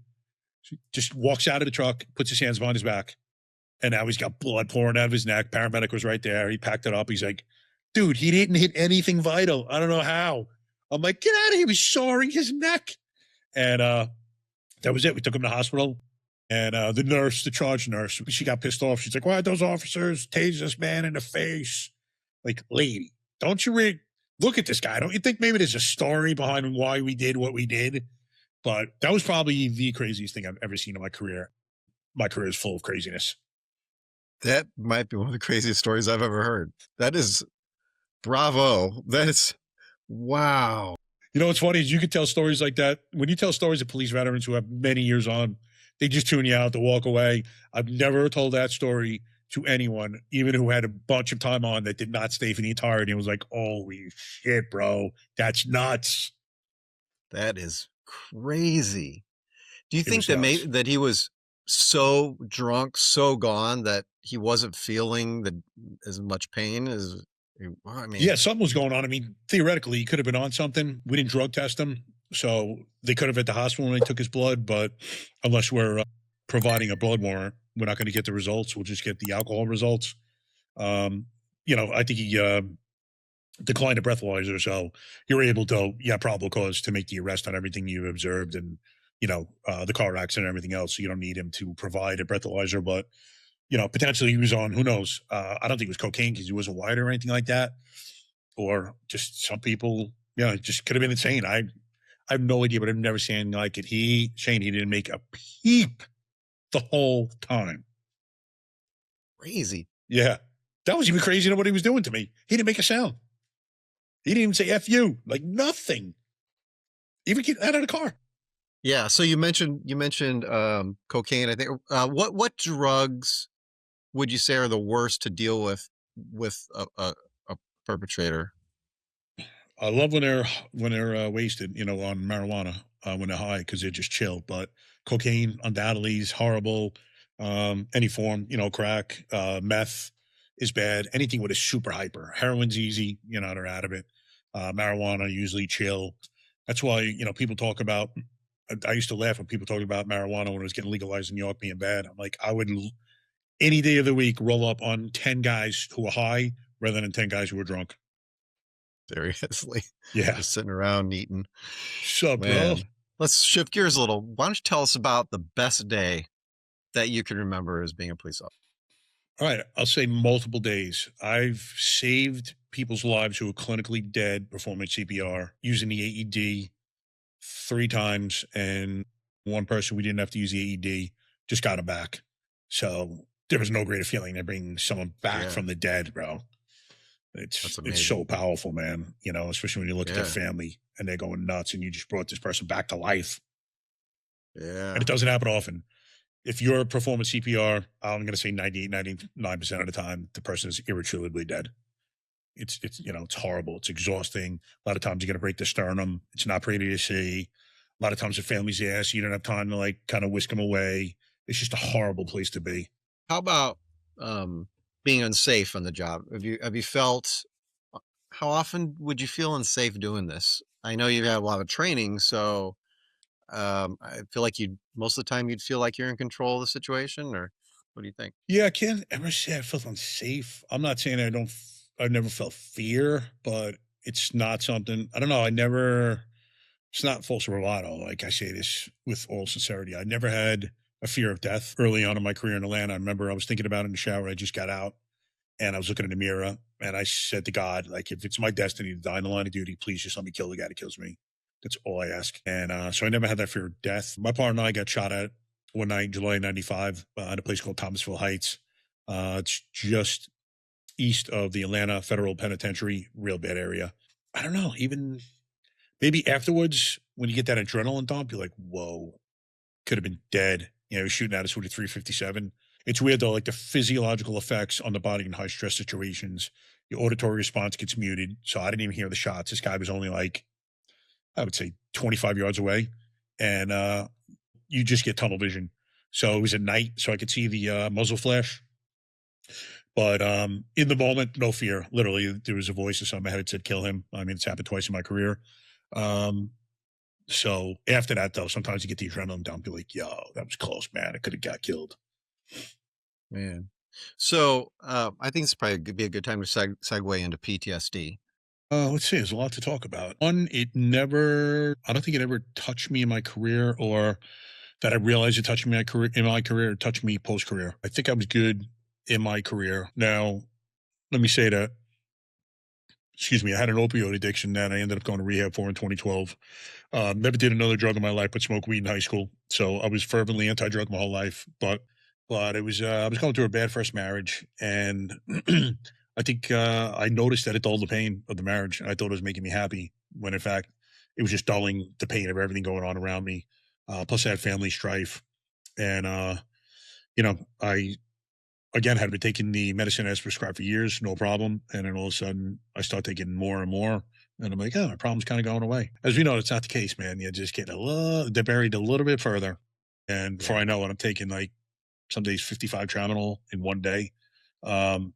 just walks out of the truck, puts his hands behind his back, and now he's got blood pouring out of his neck. Paramedic was right there. He packed it up. He's like, dude, he didn't hit anything vital. I don't know how. I'm like, get out of here. He was sawing his neck. And that was it. We took him to the hospital. And the charge nurse, she got pissed off. She's like, why those officers tase this man in the face? Like, lady, don't you look at this guy? Don't you think maybe there's a story behind why we did what we did? But that was probably the craziest thing I've ever seen in my career. My career is full of craziness. That might be one of the craziest stories I've ever heard. That is bravo. That is wow. What's funny is you could tell stories like that. When you tell stories of police veterans who have many years on, they just tune you out to walk away. I've never told that story to anyone, even who had a bunch of time on that did not stay for the entirety and was like, holy shit, bro, that's nuts. That is crazy. Do you It think was nuts. that he was so drunk, so gone that he wasn't feeling as much pain as I mean, Yeah, something was going on. I mean, theoretically, he could have been on something. We didn't drug test him. So they could have at the hospital when they took his blood. But unless we're providing a blood warrant, we're not going to get the results. We'll just get the alcohol results. I think he declined a breathalyzer. So you're able to, probable cause to make the arrest on everything you observed and, the car accident and everything else. So you don't need him to provide a breathalyzer. But potentially he was on, who knows? I don't think it was cocaine because he wasn't white or anything like that. Or just some people, it just could have been insane. I have no idea, but I've never seen anything like it. Shane, he didn't make a peep the whole time. crazy. Yeah. That was even crazy than what he was doing to me. He didn't make a sound. He didn't even say F you, like nothing. Even get out of the car. Yeah. So you mentioned cocaine. I think. What drugs would you say are the worst to deal with a perpetrator? I love when they're wasted, on marijuana when they're high because they're just chill. But cocaine undoubtedly is horrible. Any form, crack, meth is bad. Anything with a super hyper. Heroin's easy, they're out of it. Marijuana usually chill. That's why people talk about. I used to laugh when people talked about marijuana when it was getting legalized in New York being bad. I'm like, I would any day of the week roll up on 10 guys who are high rather than 10 guys who are drunk. Seriously. Yeah. Just sitting around eating. Sup, bro? Man, let's shift gears a little. Why don't you tell us about the best day that you can remember as being a police officer? All right. I'll say multiple days. I've saved people's lives who are clinically dead performing CPR using the AED 3 times. And one person we didn't have to use the AED just got him back. So there was no greater feeling than bringing someone back Yeah. from the dead, bro. That's It's so amazing. powerful, man. Especially when you look at their Yeah. family and they're going nuts and you just brought this person back to life. Yeah. And it doesn't happen often. If you're performing CPR, I'm going to say 98, 99% of the time, the person is irretrievably dead. It's horrible. It's exhausting. A lot of times you're going to break the sternum. It's not pretty to see. A lot of times the family's ass, you don't have time to like kind of whisk them away. It's just a horrible place to be. How about being unsafe on the job? Have you felt how often would you feel unsafe doing this? I know you've had a lot of training, so I feel like you most of the time you'd feel like you're in control of the situation, or what do you think? Yeah, I can't ever say I felt unsafe. I'm not saying I've never felt fear, but it's not something, I don't know. It's not false bravado. Like I say this with all sincerity. I never had a fear of death early on in my career in Atlanta. I remember I was thinking about it in the shower. I just got out and I was looking in the mirror and I said to God, like, if it's my destiny to die in the line of duty, please just let me kill the guy that kills me. That's all I ask. And so I never had that fear of death. My partner and I got shot at one night in July '95 at a place called Thomasville Heights. It's just east of the Atlanta Federal Penitentiary, real bad area. I don't know. Even maybe afterwards, when you get that adrenaline dump, you're like, whoa, could have been dead. You know, shooting at us with a 357. It's weird though, like the physiological effects on the body in high stress situations. Your auditory response gets muted. So I didn't even hear the shots. This guy was only like, I would say 25 yards away. And you just get tunnel vision. So it was at night, so I could see the muzzle flash. But in the moment, no fear. Literally, there was a voice inside my head that said, kill him. I mean, it's happened twice in my career. Um, so after that, though, sometimes you get the adrenaline dump. You're like, yo, that was close, man. I could have got killed. Man. So I think it's probably be a good time to segue into PTSD. Let's see. There's a lot to talk about. One, I don't think it ever touched me in my career, or that I realized it touched me in my career, it touched me post career. I think I was good in my career. Now, let me say that, excuse me, I had an opioid addiction that I ended up going to rehab for in 2012. Never did another drug in my life, but smoked weed in high school. So I was fervently anti-drug my whole life. But it was I was going through a bad first marriage, and I think I noticed that it dulled the pain of the marriage. I thought it was making me happy, when in fact it was just dulling the pain of everything going on around me. Plus, I had family strife, and I again had been taking the medicine as prescribed for years, no problem. And then all of a sudden, I start taking more and more. And I'm like, oh, my problem's kind of going away. As we know, it's not the case, man. You just get they're buried a little bit further. And before Yeah. I know it, I'm taking like some days 55 tramadol in one day. Um,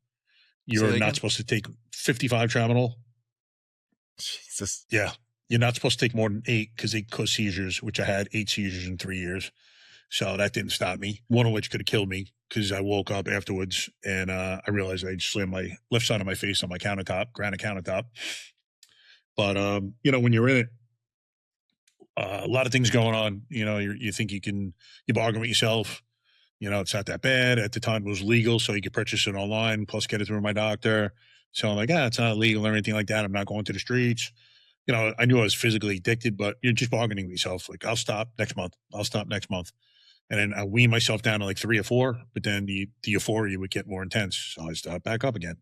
Say you're that not again. supposed to take 55 tramadol. Jesus. Yeah. You're not supposed to take more than eight because they cause seizures, which I had 8 seizures in 3 years. So that didn't stop me. One of which could have killed me because I woke up afterwards and I realized I slammed my left side of my face on my countertop, granite countertop. But when you're in it, a lot of things going on. You think you bargain with yourself. It's not that bad. At the time, it was legal, so you could purchase it online, plus get it through my doctor. So I'm like, it's not illegal or anything like that. I'm not going to the streets. I knew I was physically addicted, but you're just bargaining with yourself. Like, I'll stop next month. I'll stop next month. And then I wean myself down to like 3 or 4, but then the euphoria would get more intense. So I start back up again.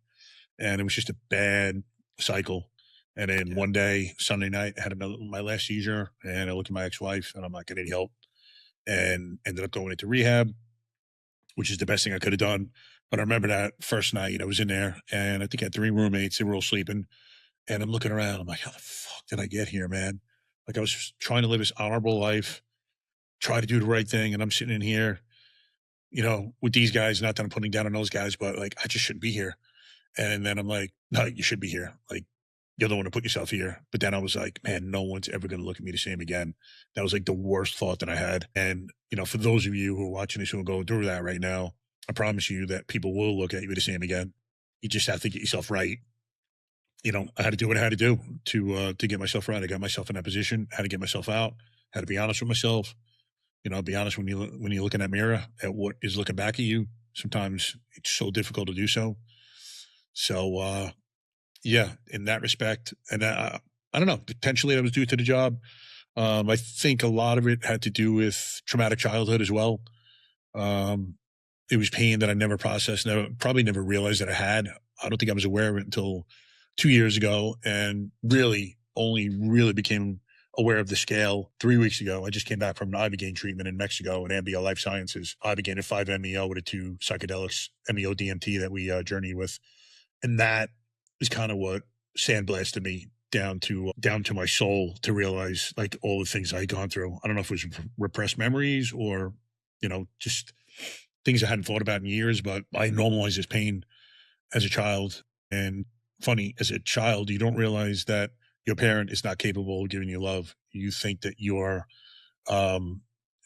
And it was just a bad cycle. And then Yeah. one day, Sunday night, I had my last seizure, and I looked at my ex-wife and I'm like, I need help. And ended up going into rehab, which is the best thing I could have done. But I remember that first night I was in there, and I think I had 3 roommates. They were all sleeping. And I'm looking around. I'm like, how the fuck did I get here, man? Like, I was just trying to live this honorable life, try to do the right thing. And I'm sitting in here, with these guys. Not that I'm putting down on those guys, but like, I just shouldn't be here. And then I'm like, no, you should be here. Like, you're the one to put yourself here. But then I was like, man, no one's ever going to look at me the same again. That was like the worst thought that I had. And, for those of you who are watching this who are going through that right now, I promise you that people will look at you the same again. You just have to get yourself right. I had to do what I had to do to get myself right. I got myself in that position, had to get myself out, had to be honest with myself. Be honest when you look in that mirror at what is looking back at you. Sometimes it's so difficult to do so. So yeah, in that respect, and I don't know. Potentially, that was due to the job. I think a lot of it had to do with traumatic childhood as well. Um, it was pain that I never processed, probably never realized that I had. I don't think I was aware of it until 2 years ago, and really only really became aware of the scale 3 weeks ago. I just came back from an Ibogaine treatment in Mexico at Ambio Life Sciences. Ibogaine at 5-MeO with the two psychedelics, MEO DMT, that we journey with, and that is kind of what sandblasted me down to my soul to realize like all the things I had gone through. I don't know if it was repressed memories or just things I hadn't thought about in years, but I normalized this pain as a child. And funny, as a child, you don't realize that your parent is not capable of giving you love, you think that you're um,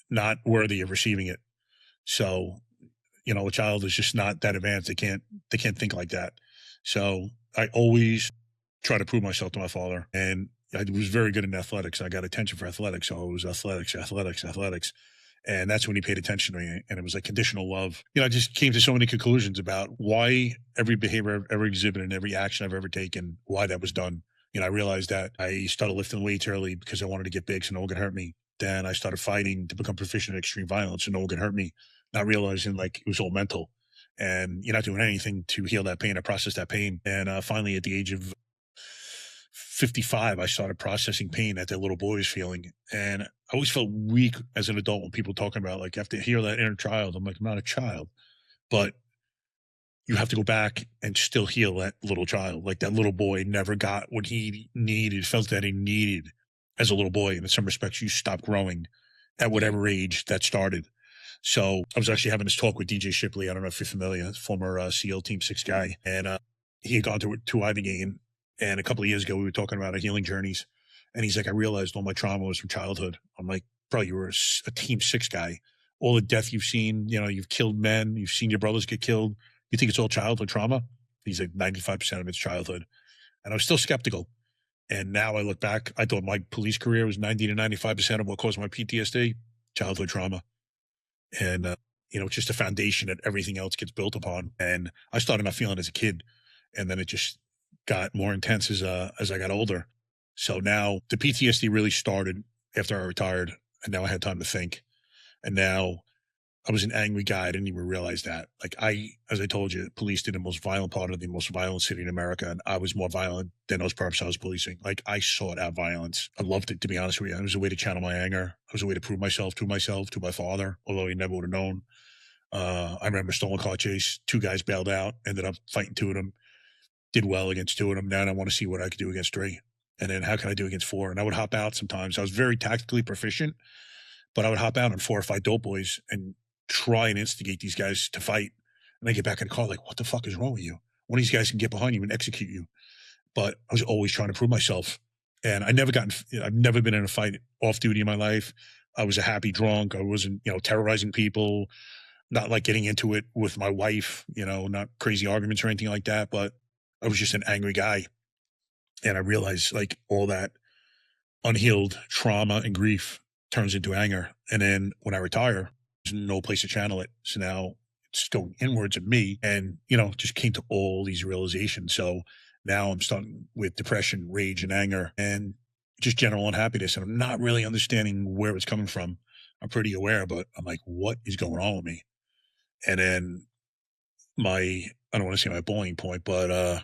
not worthy of receiving it. So, a child is just not that advanced. They can't think like that. So I always try to prove myself to my father. And I was very good in athletics. I got attention for athletics. So it was athletics, athletics, athletics. And that's when he paid attention to me. And it was like conditional love. I just came to so many conclusions about why every behavior I've ever exhibited and every action I've ever taken, why that was done. I realized that I started lifting weights early because I wanted to get big so no one could hurt me. Then I started fighting to become proficient in extreme violence so no one could hurt me, not realizing like it was all mental. And you're not doing anything to heal that pain or process that pain. And finally, at the age of 55, I started processing pain that that little boy was feeling. And I always felt weak as an adult when people talking about like, you have to heal that inner child. I'm like, I'm not a child, but you have to go back and still heal that little child. Like that little boy never got what he needed, felt that he needed as a little boy. And in some respects, you stop growing at whatever age that started. So I was actually having this talk with DJ Shipley. I don't know if you're familiar, former SEAL Team 6 guy. And he had gone to Ibogaine. And a couple of years ago, we were talking about our healing journeys. And he's like, I realized all my trauma was from childhood. I'm like, bro, you were a Team 6 guy. All the death you've seen, you've killed men, you've seen your brothers get killed. You think it's all childhood trauma? He's like 95% of it's childhood. And I was still skeptical. And now I look back, I thought my police career was 90 to 95% of what caused my PTSD, childhood trauma. And it's just a foundation that everything else gets built upon. And I started not feeling as a kid, and then it just got more intense as I got older. So now the PTSD really started after I retired, and now I had time to think. And now I was an angry guy. I didn't even realize that. Like as I told you, police did the most violent part of the most violent city in America, and I was more violent than those perps I was policing. Like I sought out violence. I loved it, to be honest with you. It was a way to channel my anger. It was a way to prove myself, to my father, although he never would have known. I remember stolen car chase. Two guys bailed out, ended up fighting two of them. Did well against two of them. Now I want to see what I could do against three. And then how can I do against four? And I would hop out sometimes. I was very tactically proficient, but I would hop out on 4 or 5 dope boys and try and instigate these guys to fight. And I get back in the car like, what the fuck is wrong with you? One of these guys can get behind you and execute you. But I was always trying to prove myself. And I've never been in a fight off duty in my life. I was a happy drunk. I wasn't, terrorizing people, not like getting into it with my wife, not crazy arguments or anything like that. But I was just an angry guy. And I realized like all that unhealed trauma and grief turns into anger. And then when I retire, there's no place to channel it. So now it's going inwards of me and, just came to all these realizations. So now I'm starting with depression, rage, and anger and just general unhappiness. And I'm not really understanding where it's coming from. I'm pretty aware, but I'm like, what is going on with me? And then I don't want to say my boiling point, but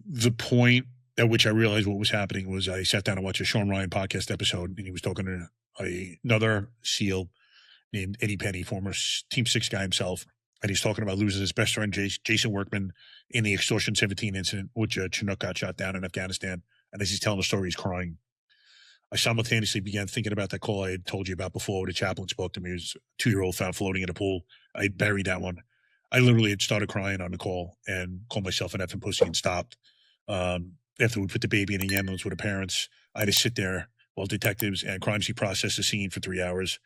the point at which I realized what was happening was I sat down and watched a Sean Ryan podcast episode, and he was talking to another SEAL named Eddie Penny, former Team 6 guy himself. And he's talking about losing his best friend, Jason Workman, in the Extortion 17 incident, which Chinook got shot down in Afghanistan. And as he's telling the story, he's crying. I simultaneously began thinking about that call I had told you about before. The chaplain spoke to me. It was a 2-year-old found floating in a pool. I buried that one. I literally had started crying on the call and called myself an effing pussy and stopped. After we put the baby in the ambulance with the parents, I had to sit there while detectives and crime scene processed the scene for 3 hours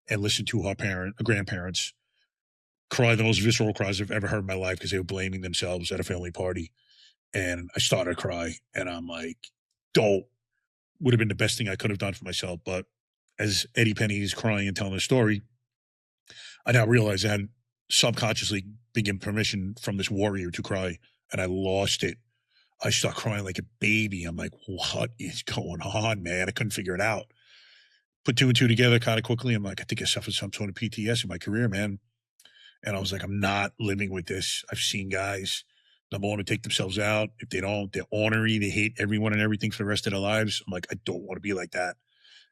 and listen to her grandparents cry the most visceral cries I've ever heard in my life because they were blaming themselves at a family party. And I started to cry, and I'm like, dope. Would have been the best thing I could have done for myself. But as Eddie Penny is crying and telling the story, I now realize I had subconsciously been given permission from this warrior to cry, and I lost it. I start crying like a baby. I'm like, what is going on, man? I couldn't figure it out. Put two and two together kind of quickly. I'm like, I think I suffered some sort of PTS in my career, man. And I was like, I'm not living with this. I've seen guys, number one, to take themselves out. If they don't, they're ornery. They hate everyone and everything for the rest of their lives. I'm like, I don't want to be like that.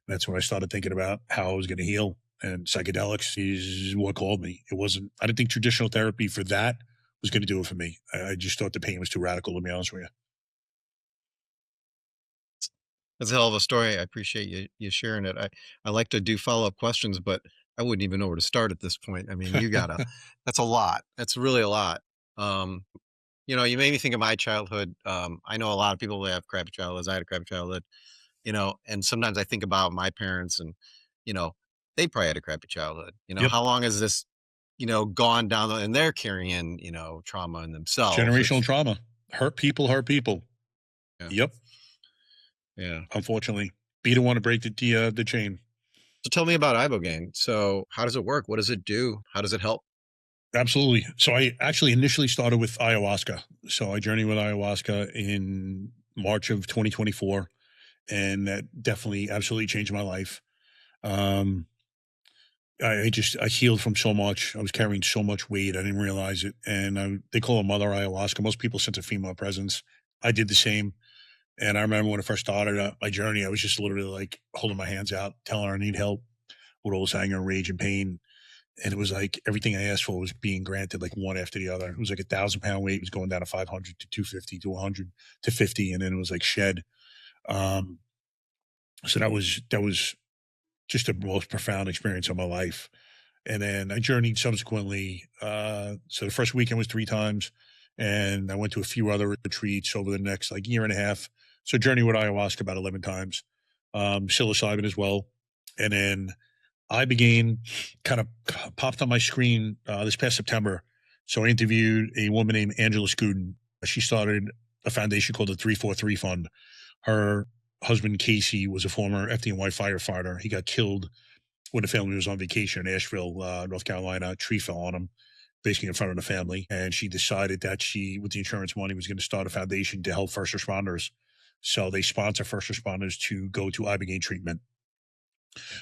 And that's when I started thinking about how I was going to heal. And psychedelics is what called me. I didn't think traditional therapy for that was going to do it for me. I just thought the pain was too radical, to be honest with you. That's a hell of a story. I appreciate you sharing it. I like to do follow-up questions, but I wouldn't even know where to start at this point. I mean, you gotta that's a lot. That's really a lot. Um, You made me think of my childhood. I know a lot of people that have crappy childhoods. I had a crappy childhood, and sometimes I think about my parents and, you know, they probably had a crappy childhood. Yep. How long has this, gone down and they're carrying, trauma in themselves. Generational It's, trauma. Hurt people hurt people. yeah, Yep. yeah. Unfortunately. Be the one to break the chain. So tell me about Ibogaine. So how does it work? What does it do? How does it help? Absolutely. So I actually initially started with ayahuasca. So I journeyed with ayahuasca in March of 2024, and that definitely absolutely changed my life. Um, I healed from so much. I was carrying so much weight. I didn't realize it. And they call it mother ayahuasca. Most people sense a female presence. I did the same. And I remember when I first started my journey, I was just literally like holding my hands out, telling her I need help with all this anger, rage, and pain. And it was like everything I asked for was being granted, like one after the other. It was like 1,000 pound weight was going down to 500 to 250 to 100 to 50, and then it was like shed. Um, so that was just the most profound experience of my life. And then I journeyed subsequently. So the first weekend was 3 times, and I went to a few other retreats over the next like year and a half. So journey with ayahuasca about 11 times, psilocybin as well, and then Ibogaine kind of popped on my screen this past September. So I interviewed a woman named Angela Scudin. She started a foundation called the 343 Fund. Her husband, Casey, was a former FDNY firefighter. He got killed when the family was on vacation in Asheville, North Carolina. A tree fell on him, basically in front of the family. And she decided that she, with the insurance money, was going to start a foundation to help first responders. So they sponsor first responders to go to Ibogaine treatment.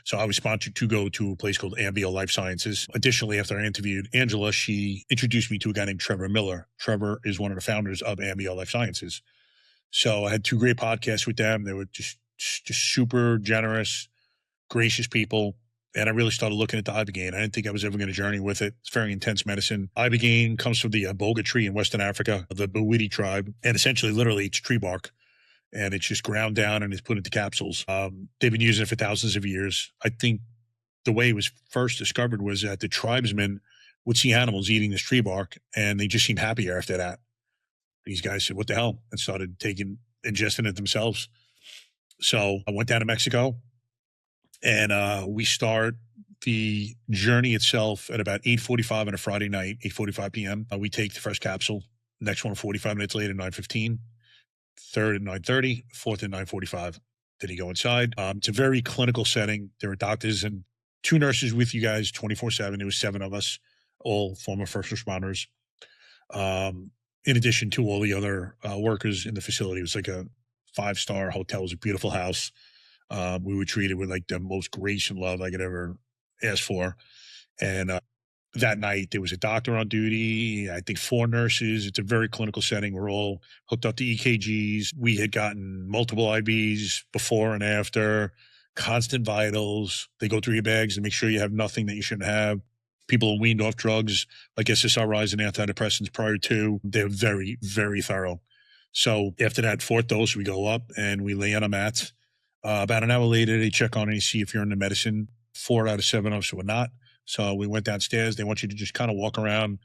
So I was sponsored to go to a place called Ambio Life Sciences. Additionally, after I interviewed Angela, she introduced me to a guy named Trevor Miller. Trevor is one of the founders of Ambio Life Sciences. So I had 2 great podcasts with them. They were just super generous, gracious people. And I really started looking at the Ibogaine. I didn't think I was ever going to journey with it. It's very intense medicine. Ibogaine comes from the Iboga tree in Western Africa, the Bawiti tribe. And essentially, literally, it's tree bark, and it's just ground down and it's put into capsules. They've been using it for thousands of years. I think the way it was first discovered was that the tribesmen would see animals eating this tree bark, and they just seemed happier after that. These guys said, "What the hell?" and started ingesting it themselves. So I went down to Mexico, and we start the journey itself at about 8:45 on a Friday night, 8:45 p.m. We take the first capsule. Next one 45 minutes later, 9:15. Third at 9:30, fourth at 9:45. Then you go inside. It's a very clinical setting. There are doctors and 2 nurses with you guys 24/7. There was 7 of us, all former first responders. In addition to all the other workers in the facility, it was like a 5-star hotel. It was a beautiful house. We were treated with like the most grace and love I could ever ask for. And that night there was a doctor on duty, I think 4 nurses. It's a very clinical setting. We're all hooked up to EKGs. We had gotten multiple IVs before and after, constant vitals. They go through your bags and make sure you have nothing that you shouldn't have. People are weaned off drugs like SSRIs and antidepressants prior to. They're very, very thorough. So after that 4th dose, we go up and we lay on a mat. About an hour later, they check on you, see if you're in the medicine. 4 out of 7 of us were not. So we went downstairs. They want you to just kind of walk around,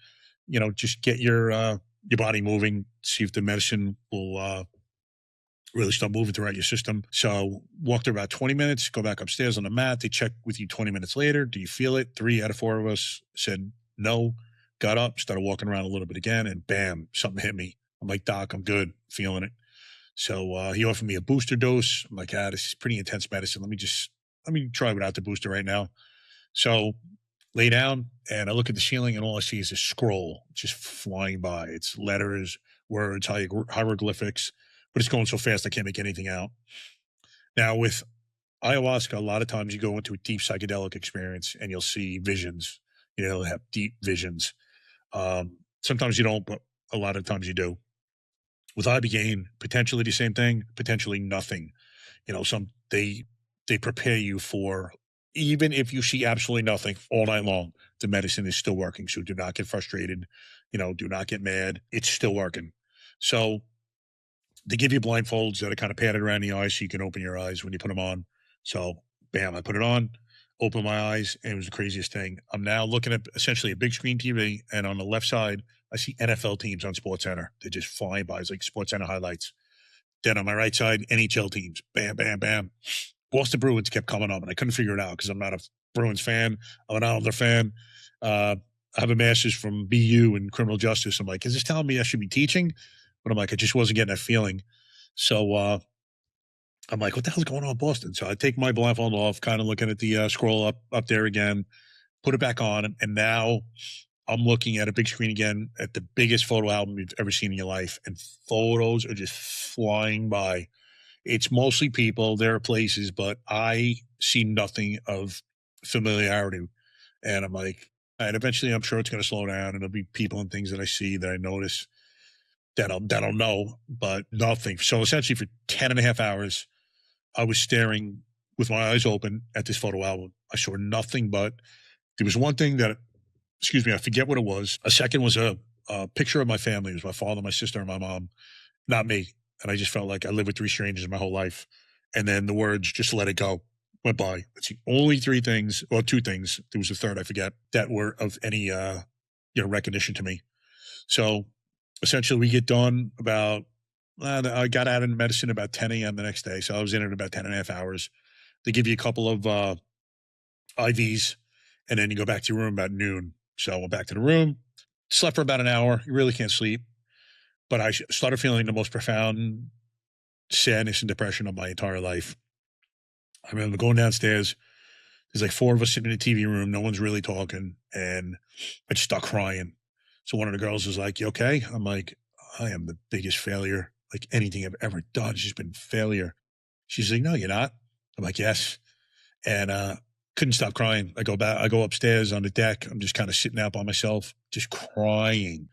just get your body moving, see if the medicine will really start moving throughout your system. So walked there about 20 minutes, go back upstairs on the mat. They check with you 20 minutes later. Do you feel it? 3 out of 4 of us said no. Got up, started walking around a little bit again, and bam, something hit me. I'm like, Doc, I'm good, feeling it. So he offered me a booster dose. I'm like, this is pretty intense medicine. Let me try without the booster right now. So lay down and I look at the ceiling and all I see is a scroll just flying by. It's letters, words, hieroglyphics, but it's going so fast I can't make anything out. Now with ayahuasca, a lot of times you go into a deep psychedelic experience and you'll see visions. You'll have deep visions. Sometimes you don't, but a lot of times you do. With Ibogaine, potentially the same thing, potentially nothing. They prepare you for, even if you see absolutely nothing all night long, the medicine is still working. So do not get frustrated. Do not get mad. It's still working. So they give you blindfolds that are kind of padded around the eyes so you can open your eyes when you put them on. So bam, I put it on, open my eyes, and it was the craziest thing. I'm now looking at essentially a big screen TV, and on the left side, I see NFL teams on SportsCenter. They're just flying by. It's like SportsCenter highlights. Then on my right side, NHL teams. Bam, bam, bam. Boston Bruins kept coming up, and I couldn't figure it out because I'm not a Bruins fan. I'm an Islander fan. I have a master's from BU in criminal justice. I'm like, is this telling me I should be teaching? But I'm like, I just wasn't getting that feeling. So I'm like, what the hell's going on in Boston? So I take my blindfold off, kind of looking at the scroll up there again, put it back on, and now I'm looking at a big screen again at the biggest photo album you've ever seen in your life, and photos are just flying by. It's mostly people. There are places, but I see nothing of familiarity. And I'm like, and eventually I'm sure it's going to slow down and there'll be people and things that I see that I notice that I'll know, but nothing. So essentially for 10.5 hours, I was staring with my eyes open at this photo album. I saw nothing but there was one thing that, excuse me, I forget what it was. A second was a picture of my family. It was my father, my sister, and my mom, not me. And I just felt like I lived with three strangers my whole life. And then the words, just let it go, went by. It's the only three things, or two things, there was a third, I forget, that were of any recognition to me. So essentially we get done about, I got out of medicine about 10 a.m. the next day. So I was in it about 10.5 hours. They give you a couple of IVs, and then you go back to your room about noon. So I went back to the room, slept for about an hour. You really can't sleep. But I started feeling the most profound sadness and depression of my entire life. I remember going downstairs. There's like four of us sitting in the TV room. No one's really talking. And I just start crying. So one of the girls was like, you okay? I'm like, I am the biggest failure. Like anything I've ever done has just been failure. She's like, no, you're not. I'm like, yes. And couldn't stop crying. I go upstairs on the deck. I'm just kind of sitting out by myself, just crying.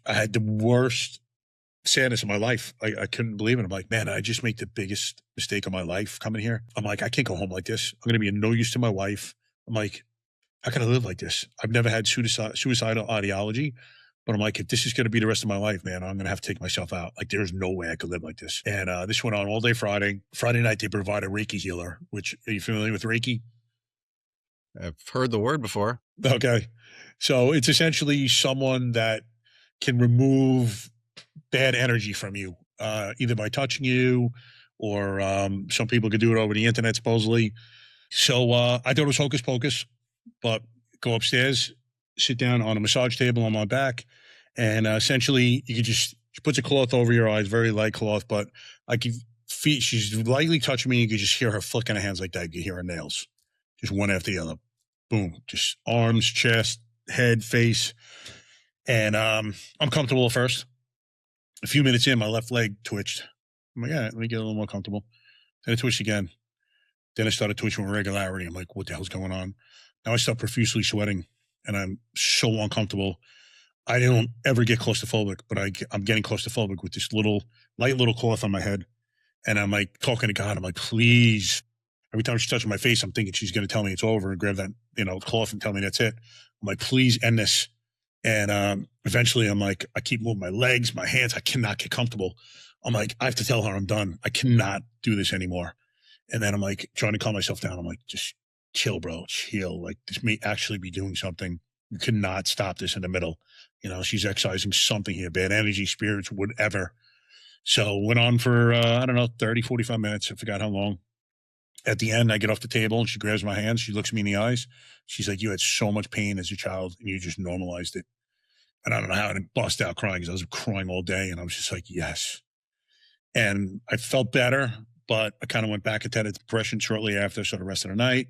I had the worst sadness of my life. I couldn't believe it. I'm like, man, I just made the biggest mistake of my life coming here. I'm like, I can't go home like this. I'm going to be of no use to my wife. I'm like, how can I live like this? I've never had suicidal ideology, but I'm like, if this is going to be the rest of my life, man, I'm going to have to take myself out. Like, there's no way I could live like this. And this went on all day Friday. Friday night, they provide a Reiki healer, which, are you familiar with Reiki? I've heard the word before. Okay. So it's essentially someone that can remove bad energy from you, either by touching you or some people could do it over the internet, supposedly. So I thought it was hocus pocus, but go upstairs, sit down on a massage table on my back, and essentially she puts a cloth over your eyes, very light cloth, but I could feel she's lightly touching me. You could just hear her flicking her hands like that. You could hear her nails, just one after the other. Boom, just arms, chest, head, face. And I'm comfortable at first. A few minutes in, my left leg twitched. I'm like, yeah, let me get a little more comfortable. Then it twitched again. Then it started twitching with regularity. I'm like, what the hell's going on? Now I start profusely sweating, and I'm so uncomfortable. I don't ever get claustrophobic, but I'm getting claustrophobic with this light little cloth on my head. And I'm like talking to God. I'm like, please. Every time she's touching my face, I'm thinking she's going to tell me it's over and grab that, cloth and tell me that's it. I'm like, please end this. And eventually I'm like, I keep moving my legs, my hands. I cannot get comfortable. I'm like, I have to tell her I'm done. I cannot do this anymore. And then I'm like trying to calm myself down. I'm like, just chill, bro, chill. Like, this may actually be doing something. You cannot stop this in the middle. She's exercising something here, bad energy, spirits, whatever. So went on for, I don't know, 30, 45 minutes. I forgot how long. At the end, I get off the table and she grabs my hands. She looks me in the eyes. She's like, you had so much pain as a child and you just normalized it. And I don't know how I didn't bust out crying because I was crying all day. And I was just like, yes. And I felt better, but I kind of went back into that depression shortly after. So the rest of the night,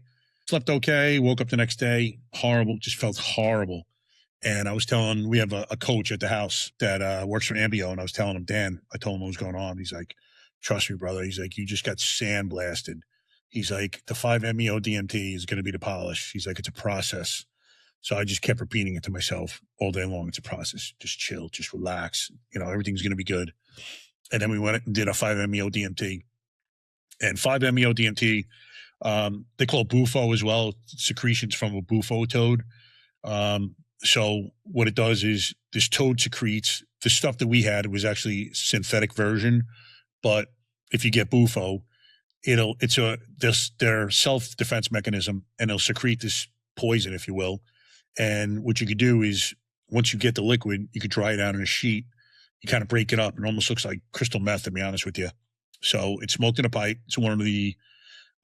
slept okay, woke up the next day, horrible, just felt horrible. And I was we have a coach at the house that works for Ambio. And I was telling him, Dan, I told him what was going on. He's like, trust me, brother. He's like, you just got sandblasted. He's like, the 5-MeO DMT is going to be the polish. He's like, it's a process. So I just kept repeating it to myself all day long. It's a process. Just chill, just relax. Everything's going to be good. And then we went and did a 5-MeO DMT. And 5-MeO DMT, they call it bufo as well. Secretions from a bufo toad. So what it does is this toad secretes the stuff that we had. It was actually synthetic version, but if you get bufo, it's their self-defense mechanism, and it'll secrete this poison, if you will. And what you could do is once you get the liquid, you could dry it out in a sheet. You kind of break it up. It almost looks like crystal meth, to be honest with you. So it's smoked in a pipe. It's one of the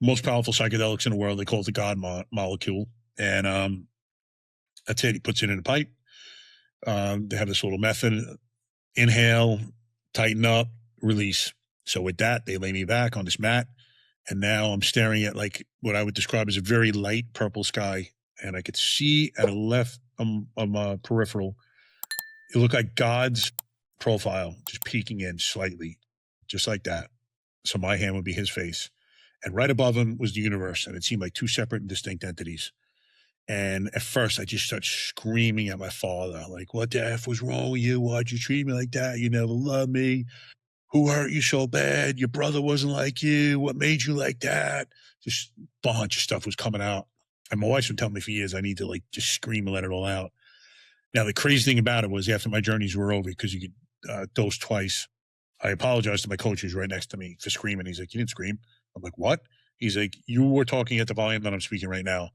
most powerful psychedelics in the world. They call it the God molecule. And that's it. He puts it in a pipe. They have this little method: inhale, tighten up, release. So with that, they lay me back on this mat. And now I'm staring at like what I would describe as a very light purple sky. And I could see at a left peripheral, it looked like God's profile just peeking in slightly, just like that. So my hand would be his face. And right above him was the universe. And it seemed like two separate and distinct entities. And at first, I just started screaming at my father, like, what the F was wrong with you? Why'd you treat me like that? You never loved me. Who hurt you so bad? Your brother wasn't like you. What made you like that? Just a bunch of stuff was coming out. And my wife would tell me for years I need to like just scream and let it all out. Now, the crazy thing about it was after my journeys were over, because you could dose twice, I apologized to my coach who's right next to me for screaming. He's like, you didn't scream. I'm like, what? He's like, you were talking at the volume that I'm speaking right now.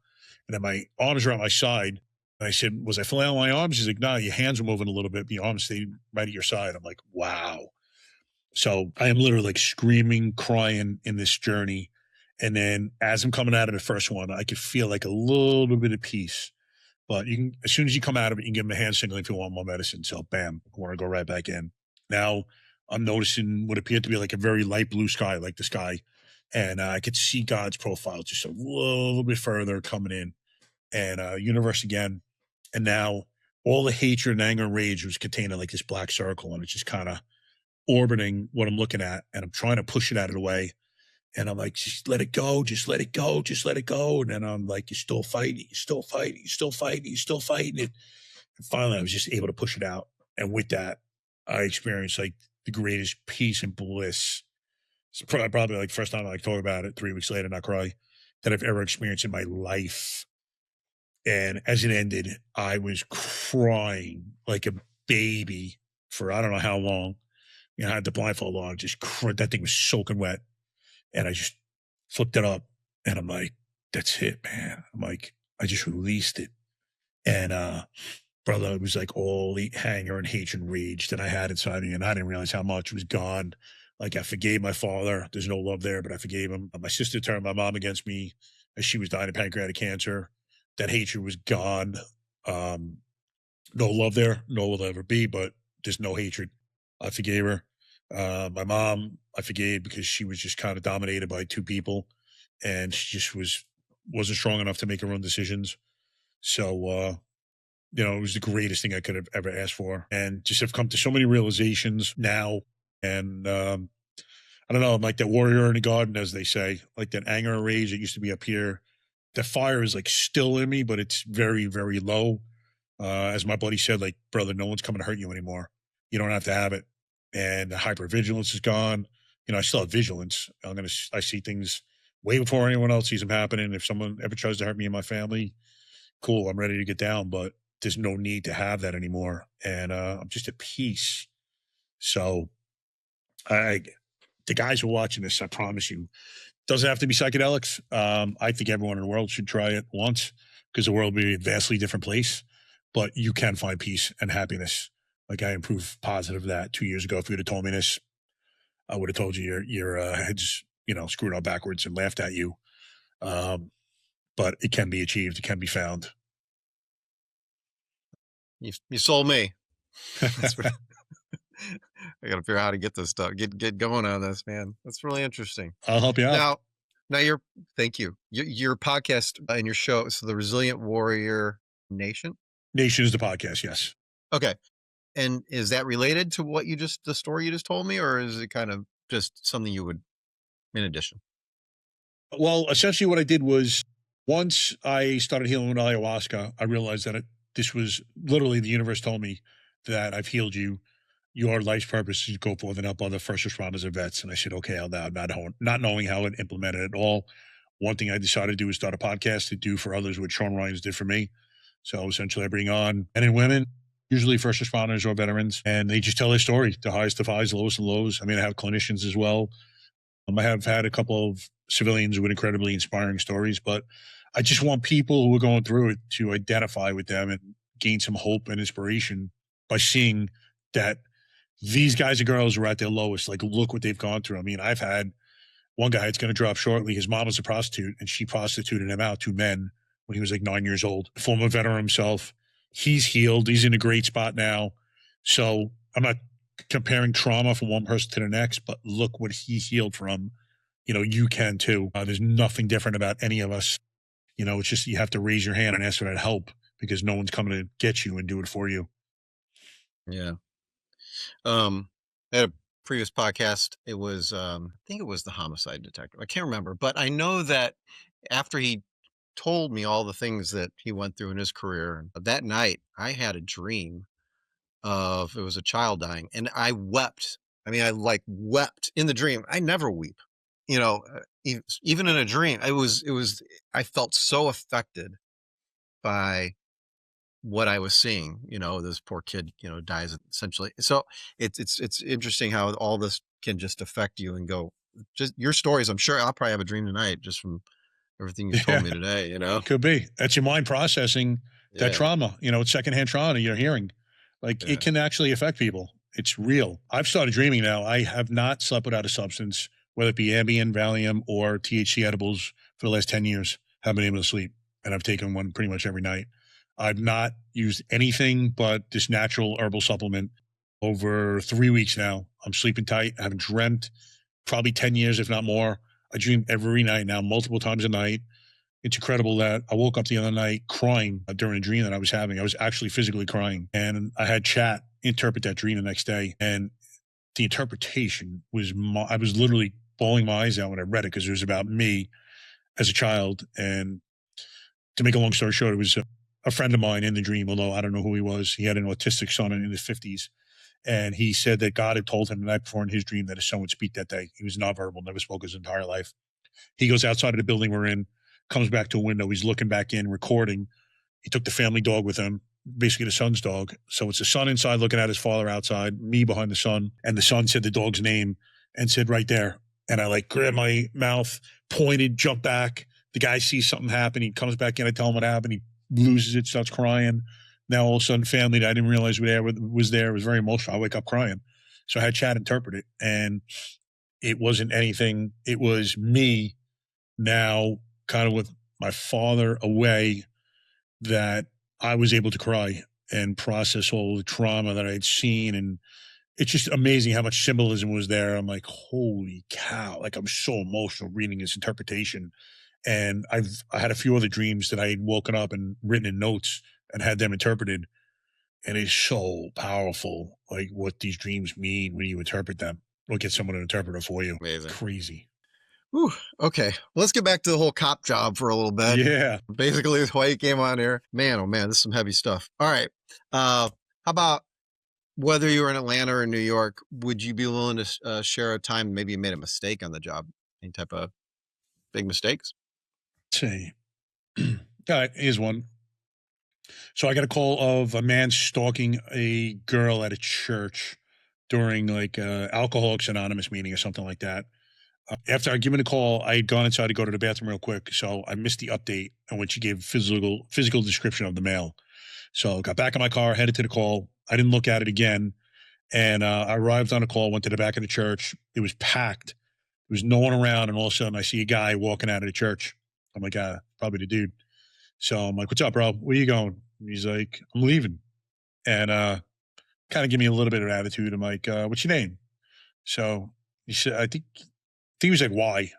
And then my arms are at my side. And I said, was I flailing my arms? He's like, no, your hands were moving a little bit, but your arms stayed right at your side. I'm like, wow. So I am literally like screaming, crying in this journey. And then as I'm coming out of the first one, I could feel like a little bit of peace. But you can, as soon as you come out of it, you can give them a hand signal if you want more medicine. So bam, I want to go right back in. Now I'm noticing what appeared to be like a very light blue sky, like the sky. And I could see God's profile just a little bit further coming in, and universe again. And now all the hatred and anger and rage was contained in like this black circle. And it's just kind of orbiting what I'm looking at. And I'm trying to push it out of the way. And I'm like, just let it go, just let it go, just let it go. And then I'm like, you're still fighting, you're still fighting, you're still fighting, you're still fighting it. And finally, I was just able to push it out. And with that, I experienced like the greatest peace and bliss. It's probably like first time I like talk about it 3 weeks later, not cry, that I've ever experienced in my life. And as it ended, I was crying like a baby for I don't know how long. You know, I had the blindfold on, that thing was soaking wet. And I just flipped it up and I'm like, that's it, man. I'm like, I just released it. And brother, it was like all the anger and hatred and rage that I had inside me. And I didn't realize how much was gone. Like I forgave my father. There's no love there, but I forgave him. My sister turned my mom against me as she was dying of pancreatic cancer. That hatred was gone. No love there, no will ever be, but there's no hatred. I forgave her. My mom, I forgave because she was just kind of dominated by two people, and she just wasn't strong enough to make her own decisions. So, it was the greatest thing I could have ever asked for, and just have come to so many realizations now. And I don't know, I'm like that warrior in the garden, as they say, like that anger and rage that used to be up here. The fire is like still in me, but it's very, very low. As my buddy said, like, brother, no one's coming to hurt you anymore. You don't have to have it. And the hypervigilance is gone. I still have vigilance. I see things way before anyone else sees them happening. If someone ever tries to hurt me and my family, cool, I'm ready to get down, but there's no need to have that anymore. And I'm just at peace. So the guys who are watching this, I promise you, doesn't have to be psychedelics. I think everyone in the world should try it once, because the world will be a vastly different place, but you can find peace and happiness. Like I improved positive that 2 years ago. If you would have told me this, I would have told you your head's, screwed on backwards and laughed at you. But it can be achieved. It can be found. You sold me. That's what, I got to figure out how to get this stuff. Get going on this, man. That's really interesting. I'll help you out. Now thank you. Your podcast and your show. So the Resilient Warrior Nation. Nation is the podcast. Yes. Okay. And is that related to the story you just told me, or is it kind of just something you would, in addition? Well, essentially what I did was, once I started healing with ayahuasca, I realized that this was literally the universe told me that I've healed you. Your life's purpose is to go forth and help other first responders and vets. And I said, okay, I'm not knowing how to implement it at all. One thing I decided to do is start a podcast to do for others what Sean Ryan's did for me. So essentially I bring on men and women, usually first responders or veterans, and they just tell their story, the highest of highs, lowest of lows. I mean, I have clinicians as well. I have had a couple of civilians with incredibly inspiring stories, but I just want people who are going through it to identify with them and gain some hope and inspiration by seeing that these guys and girls are at their lowest. Like, look what they've gone through. I mean, I've had one guy, it's going to drop shortly. His mom was a prostitute and she prostituted him out, two men, when he was like 9 years old. Former veteran himself. He's healed. He's in a great spot now. So I'm not comparing trauma from one person to the next, but look what he healed from. You know, you can too. There's nothing different about any of us. You know, it's just you have to raise your hand and ask for that help because no one's coming to get you and do it for you. Yeah. I had a previous podcast. It was, I think it was the homicide detective. I can't remember, but I know that after he told me all the things that he went through in his career, that night I had a dream of, it was a child dying, and I wept. I mean, I like wept in the dream. I never weep, you know, even in a dream. I felt so affected by what I was seeing. You know, this poor kid, you know, dies essentially. So it's interesting how all this can just affect you and go, just your stories. I'm sure I'll probably have a dream tonight just from everything you've told Yeah, me today, you know? could be. That's your mind processing that Yeah. trauma. You know, it's secondhand trauma you're hearing. Like it Yeah. can actually affect people. It's real. I've started dreaming now. I have not slept without a substance, whether it be Ambien, Valium, or THC edibles for the last 10 years. Haven't been able to sleep. And I've taken one pretty much every night. I've not used anything but this natural herbal supplement over 3 weeks now. I'm sleeping tight. I haven't dreamt probably 10 years, if not more. I dream every night now, multiple times a night. It's incredible that I woke up the other night crying during a dream that I was having. I was actually physically crying. And I had chat interpret that dream the next day. And the interpretation was, I was literally bawling my eyes out when I read it because it was about me as a child. And to make a long story short, it was a friend of mine in the dream, although I don't know who he was. He had an autistic son in his 50s. And he said that God had told him the night before in his dream that his son would speak that day. He was nonverbal, never spoke his entire life. He goes outside of the building we're in, comes back to a window. He's looking back in, recording. He took the family dog with him, basically the son's dog. So it's the son inside looking at his father outside, me behind the son. And the son said the dog's name and said right there. And I like grabbed my mouth, pointed, jumped back. The guy sees something happen. He comes back in. I tell him what happened. He loses it, starts crying. Now all of a sudden, family that I didn't realize was there. It was very emotional. I wake up crying. So I had Chad interpret it. And it wasn't anything. It was me now kind of with my father away that I was able to cry and process all the trauma that I'd seen. And it's just amazing how much symbolism was there. I'm like, holy cow. Like I'm so emotional reading this interpretation. And I had a few other dreams that I had woken up and written in notes and had them interpreted. And it's so powerful, like what these dreams mean when you interpret them or get someone to interpret it for you. Amazing. Crazy. Whew, okay. Well, let's get back to the whole cop job for a little bit. Yeah. Basically, that's why you came on here. Man, oh man, this is some heavy stuff. All right. How about whether you were in Atlanta or New York, would you be willing to share a time maybe you made a mistake on the job? Any type of big mistakes? Let's see. All right, here's one. So I got a call of a man stalking a girl at a church during like Alcoholics Anonymous meeting or something like that. After I given a call, I had gone inside to go to the bathroom real quick, so I missed the update on when she gave physical description of the male. So I got back in my car, headed to the call. I didn't look at it again, and I arrived on a call, went to the back of the church. It was packed. There was no one around, and all of a sudden I see a guy walking out of the church. I'm like, probably the dude. So I'm like, "What's up, bro? Where you going?" And he's like, "I'm leaving," and kind of give me a little bit of attitude. I'm like, "What's your name?" So he said, I think he was like, "Why?"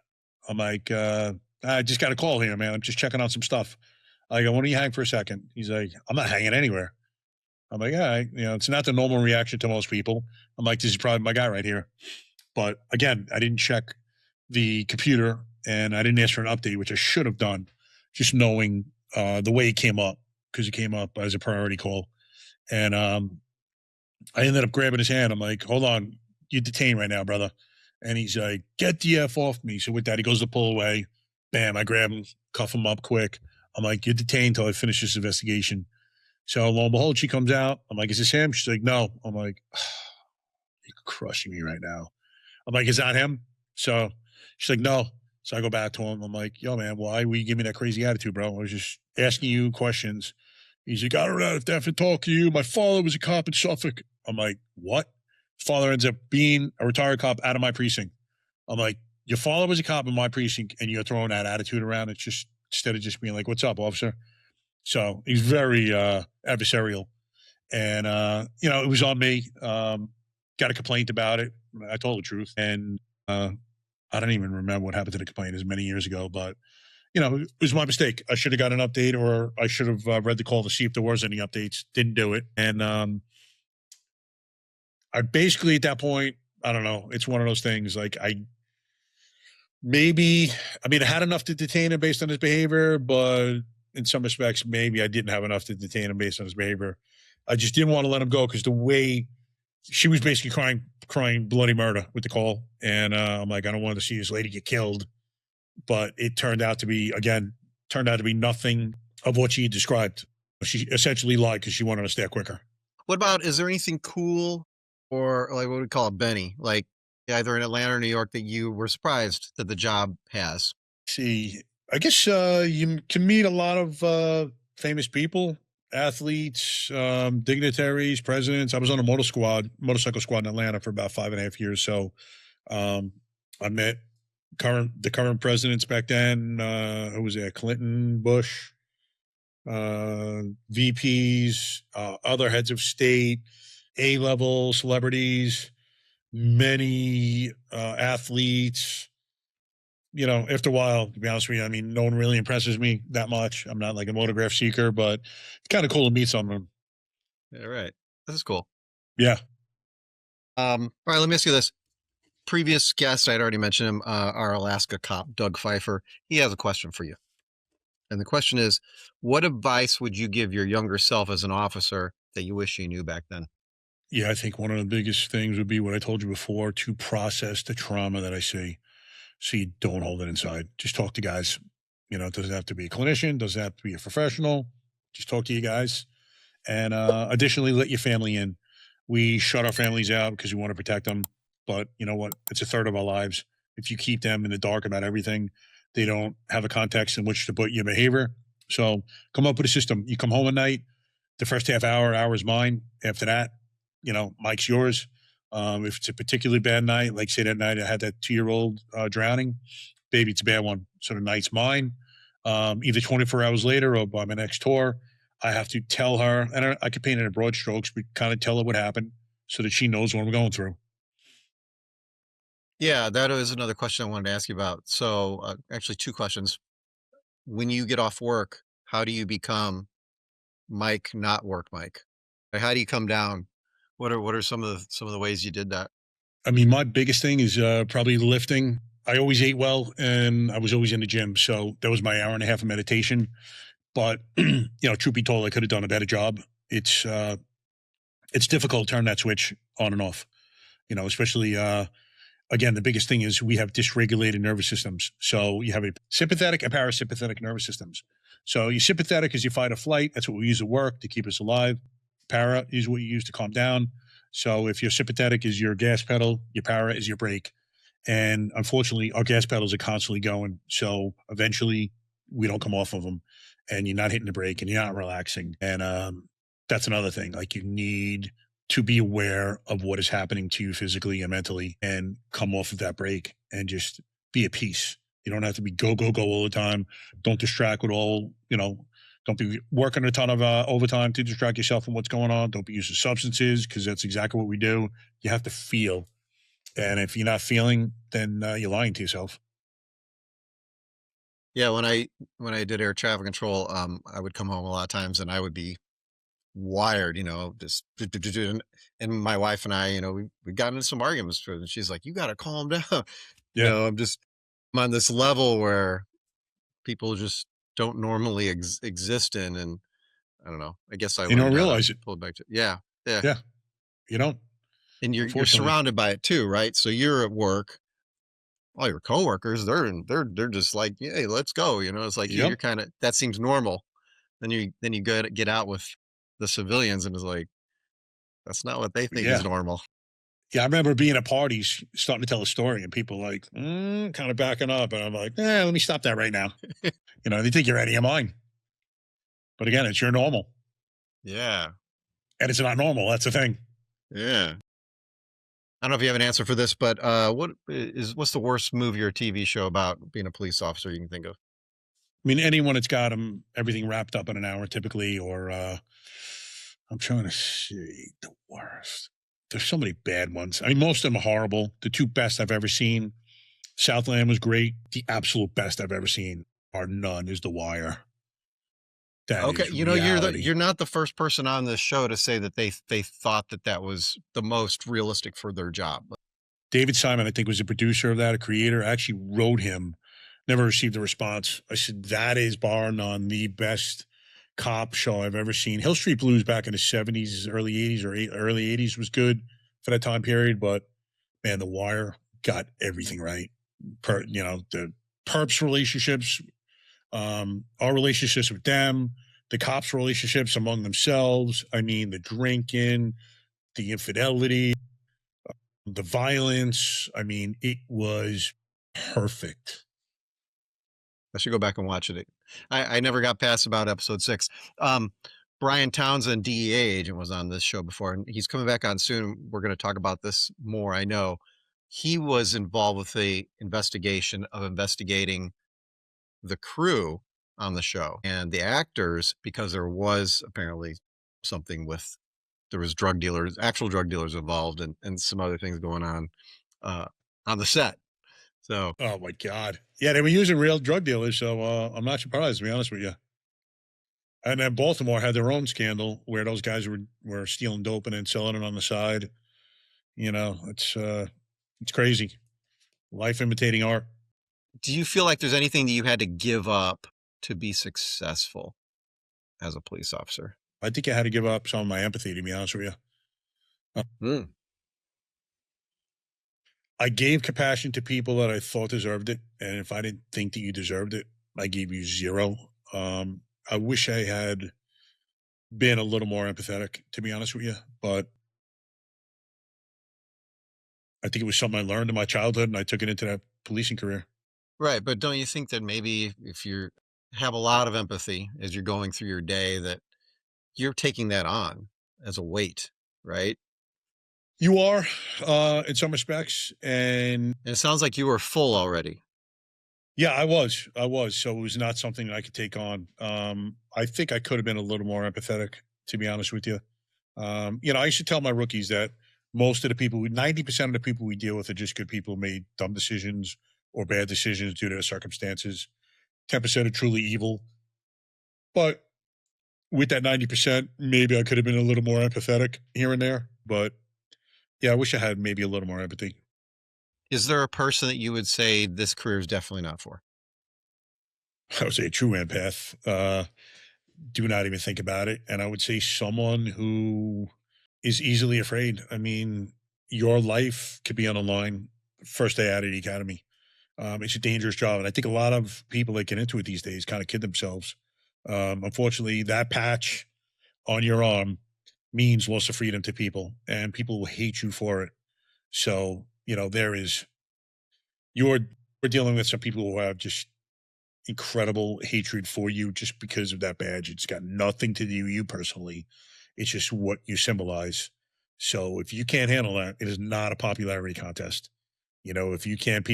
I'm like, "I just got a call here, man. I'm just checking out some stuff." I go, "Why don't you hang for a second?" He's like, "I'm not hanging anywhere." I'm like, "All right." You know, it's not the normal reaction to most people. I'm like, "This is probably my guy right here." But again, I didn't check the computer and I didn't ask for an update, which I should have done, just knowing the way it came up, because it came up as a priority call. And I ended up grabbing his hand. I'm like, "Hold on, you're detained right now, brother." And he's like, "Get the F off me." So with that, he goes to pull away. Bam, I grab him, cuff him up quick. I'm like, "You're detained till I finish this investigation." So lo and behold, she comes out. I'm like, "Is this him?" She's like, "No." I'm like, "You're crushing me right now." I'm like, "Is that him?" So she's like, "No." So I go back to him. I'm like, "Yo, man, why were you giving me that crazy attitude, bro? I was just asking you questions. He's like, I don't know if they have to talk to you. My father was a cop in Suffolk. I'm like, what? Father ends up being a retired cop out of my precinct. I'm like, your father was a cop in my precinct and you're throwing that attitude around. It's just, instead of just being like, what's up, officer? So he's very adversarial. And, it was on me. Got a complaint about it. I told the truth. And I don't even remember what happened to the complaint. It was many years ago, but it was my mistake. I should have got an update, or I should have read the call to see if there was any updates. Didn't do it. And I basically, at that point, I don't know. It's one of those things like maybe, I mean, I had enough to detain him based on his behavior, but in some respects, maybe I didn't have enough to detain him based on his behavior. I just didn't want to let him go because the way she was basically crying bloody murder with the call. And I'm like, I don't want to see this lady get killed. But it turned out to be, nothing of what she described. She essentially lied because she wanted us there quicker. What about, is there anything cool or like what we call a Benny, like either in Atlanta or New York that you were surprised that the job has? See, I guess you can meet a lot of famous people, athletes, dignitaries, presidents. I was on a motorcycle squad in Atlanta for about 5.5 years. So um, I met the current presidents back then. Who was there? Clinton, Bush, VPs, other heads of state, A-level celebrities, many athletes. After a while, to be honest with you, I mean, no one really impresses me that much. I'm not like a photograph seeker, but it's kind of cool to meet some of them. Yeah, right. This is cool. Yeah. All right, let me ask you this. Previous guest, I'd already mentioned him, our Alaska cop, Doug Pfeiffer. He has a question for you. And the question is, what advice would you give your younger self as an officer that you wish you knew back then? Yeah, I think one of the biggest things would be what I told you before, to process the trauma that I see. So you don't hold it inside. Just talk to guys. It doesn't have to be a clinician, doesn't have to be a professional. Just talk to you guys. And additionally, let your family in. We shut our families out because we want to protect them. But you know what? It's a third of our lives. If you keep them in the dark about everything, they don't have a context in which to put your behavior. So come up with a system. You come home at night, the first hour is mine. After that, Mike's yours. If it's a particularly bad night, like say that night I had that 2-year-old drowning, baby, it's a bad one. So the night's mine. Either 24 hours later or by my next tour, I have to tell her, and I could paint it in broad strokes, but kind of tell her what happened so that she knows what I'm going through. Yeah, that is another question I wanted to ask you about. So, actually, two questions. When you get off work, how do you become Mike, not work Mike? Like, how do you come down? What are some of the ways you did that? I mean, my biggest thing is probably lifting. I always ate well and I was always in the gym. So that was my hour and a half of meditation. But, truth be told, I could have done a better job. It's difficult to turn that switch on and off, especially again, the biggest thing is we have dysregulated nervous systems. So you have a sympathetic and parasympathetic nervous systems. So your sympathetic is your fight or flight. That's what we use at work to keep us alive. Para is what you use to calm down. So if your sympathetic is your gas pedal, your para is your brake. And unfortunately, our gas pedals are constantly going. So eventually we don't come off of them and you're not hitting the brake and you're not relaxing. And that's another thing. Like you need to be aware of what is happening to you physically and mentally and come off of that break and just be at peace. You don't have to be go, go, go all the time. Don't distract with don't be working a ton of overtime to distract yourself from what's going on. Don't be using substances because that's exactly what we do. You have to feel. And if you're not feeling, then you're lying to yourself. Yeah, when I did air traffic control, I would come home a lot of times and I would be wired, just and my wife and I, we got into some arguments and she's like, you gotta calm down. Yeah. I'm on this level where people just don't normally exist in, and I don't know. I guess I You don't learned how to realize it. pull it back to, yeah, yeah. Yeah. You don't, And you're unfortunately. surrounded by it too, right? So you're at work, all your coworkers, they're just like, hey, let's go. It's like Yep. you're kind of, that seems normal. Then you get out with the civilians and it's like, that's not what they think is Yeah. normal. Yeah, I remember being at parties, starting to tell a story, and people like kind of backing up, and I'm like, let me stop that right now. They think you're out of your mind, but again, it's your normal. Yeah. And it's not normal. That's the thing. Yeah. I don't know if you have an answer for this, but what's the worst movie or TV show about being a police officer you can think of? I mean, anyone that's got them everything wrapped up in an hour typically, or I'm trying to see the worst. There's so many bad ones. I mean, most of them are horrible. The two best I've ever seen, Southland was great. The absolute best I've ever seen, are none, is The Wire. That Okay, is you're reality. not the first person on this show to say that they thought that that was the most realistic for their job. David Simon, I think, was a producer of that, a creator. I actually wrote him, never received a response. I said, that is bar none the best cop show I've ever seen. Hill Street Blues back in the 70s, early 80s, or early 80s was good for that time period. But man, The Wire got everything right. The perps relationships, our relationships with them, the cops' relationships among themselves. I mean, the drinking, the infidelity, the violence. I mean, it was perfect. I should go back and watch it. I never got past about episode 6. Um, Brian Townsend, DEA agent, was on this show before, and he's coming back on soon. We're going to talk about this more. I know he was involved with the investigation of investigating the crew on the show and the actors, because there was apparently something with there was drug dealers, actual drug dealers involved, and some other things going uh, on the set. So Oh my God. Yeah, they were using real drug dealers, so I'm not surprised, to be honest with you. And then Baltimore had their own scandal where those guys were stealing dope and then selling it on the side. It's crazy. Life imitating art. do you feel like there's anything that you had to give up to be successful as a police officer? I think I had to give up some of my empathy, to be honest with you. Uh, Mm. I gave compassion to people that I thought deserved it, and if I didn't think that you deserved it, I gave you zero. I wish I had been a little more empathetic, to be honest with you, but I think it was something I learned in my childhood, and I took it into that policing career. Right, but don't you think that maybe if you have a lot of empathy as you're going through your day, that you're taking that on as a weight, right? You are, in some respects, and And it sounds like you were full already. yeah, I was. So it was not something that I could take on. I think I could have been a little more empathetic, to be honest with you. I used to tell my rookies that most of the people, 90% of the people we deal with are just good people who made dumb decisions or bad decisions due to their circumstances. 10% are truly evil. But with that 90%, maybe I could have been a little more empathetic here and there. But yeah, I wish I had maybe a little more empathy. Is there a person that you would say this career is definitely not for? I would say a true empath. Do not even think about it. And I would say someone who is easily afraid. I mean, your life could be on the line first day out of the academy. It's a dangerous job. And I think a lot of people that get into it these days kind of kid themselves. Unfortunately, that patch on your arm means loss of freedom to people, and people will hate you for it. So, there is, you're, we're dealing with some people who have just incredible hatred for you just because of that badge. It's got nothing to do with you personally. It's just what you symbolize. So if you can't handle that, it is not a popularity contest. If you can't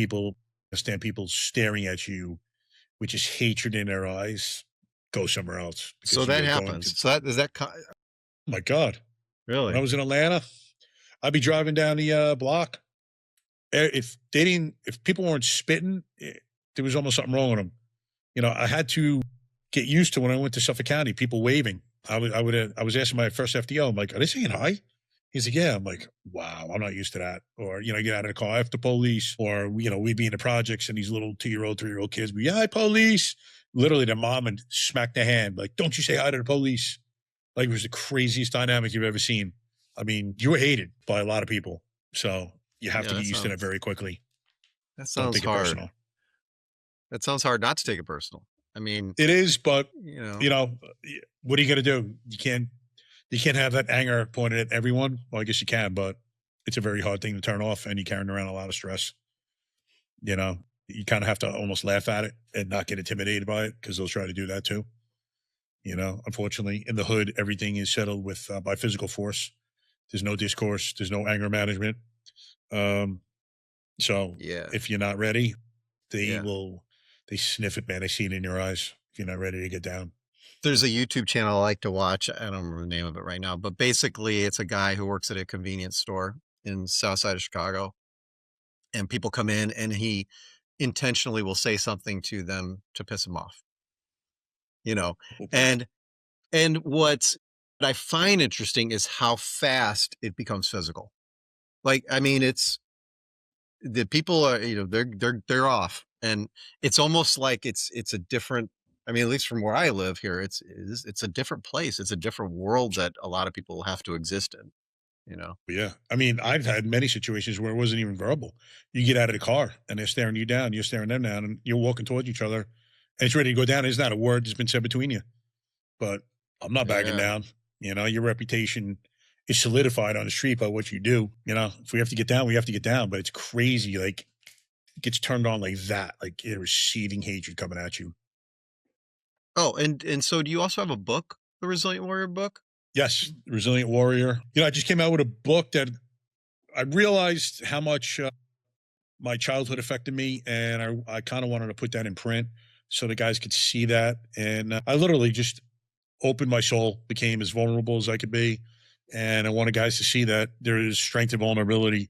stand people staring at you with just hatred in their eyes, go somewhere else So because you that are going to. happens. So that is that Oh my God. When I really? was in Atlanta, I'd be driving down the block. If people weren't spitting, there was almost something wrong with them. I had to get used to when I went to Suffolk County, people waving. I was asking my first FDO, I'm like, are they saying hi? He's like, yeah. I'm like, wow, I'm not used to that. Or, get out of the car after police, or, we'd be in the projects and these little 2-year-old, 3-year-old kids be, hi, police. Literally, their mom and smack their hand, like, don't you say hi to the police. Like, it was the craziest dynamic you've ever seen. I mean, you were hated by a lot of people. So you have Yeah, to get used to that very quickly. that Don't sounds take it hard. personal. That sounds hard not to take it personal. I mean, It is, but you know, you know, what are you going to do? You can't have that anger pointed at everyone. Well, I guess you can, but it's a very hard thing to turn off, and you're carrying around a lot of stress. You know, you kind of have to almost laugh at it and not get intimidated by it because they'll try to do that too. Unfortunately, in the hood, everything is settled with by physical force. There's no discourse. There's no anger management. Um, so Yeah. if you're not ready, they Yeah. will they sniff it, man. They see it in your eyes if you're not ready to get down. There's a YouTube channel I like to watch. I don't remember the name of it right now, but basically it's a guy who works at a convenience store in south side of Chicago, and people come in and he intentionally will say something to them to piss them off, you know. Oh boy. And what I find interesting is how fast it becomes physical. Like, I mean, it's the people are, they're off, and it's almost like it's a different. I mean, at least from where I live here, it's a different place. It's a different world that a lot of people have to exist in. You know. Yeah. I mean, I've had many situations where it wasn't even verbal. You get out of the car and they're staring you down, you're staring them down, and you're walking towards each other and it's ready to go down. There's not a word that's been said between you. But I'm not backing Yeah. down. Your reputation is solidified on the street by what you do. If we have to get down, we have to get down. But it's crazy. Like it gets turned on like that. Like there's seething hatred coming at you. Oh, and so do you also have a book, the Resilient Warrior book? Yes, Resilient Warrior. I just came out with a book that I realized how much my childhood affected me, and I kind of wanted to put that in print so the guys could see that. And I literally just opened my soul, became as vulnerable as I could be, and I wanted guys to see that there is strength and vulnerability.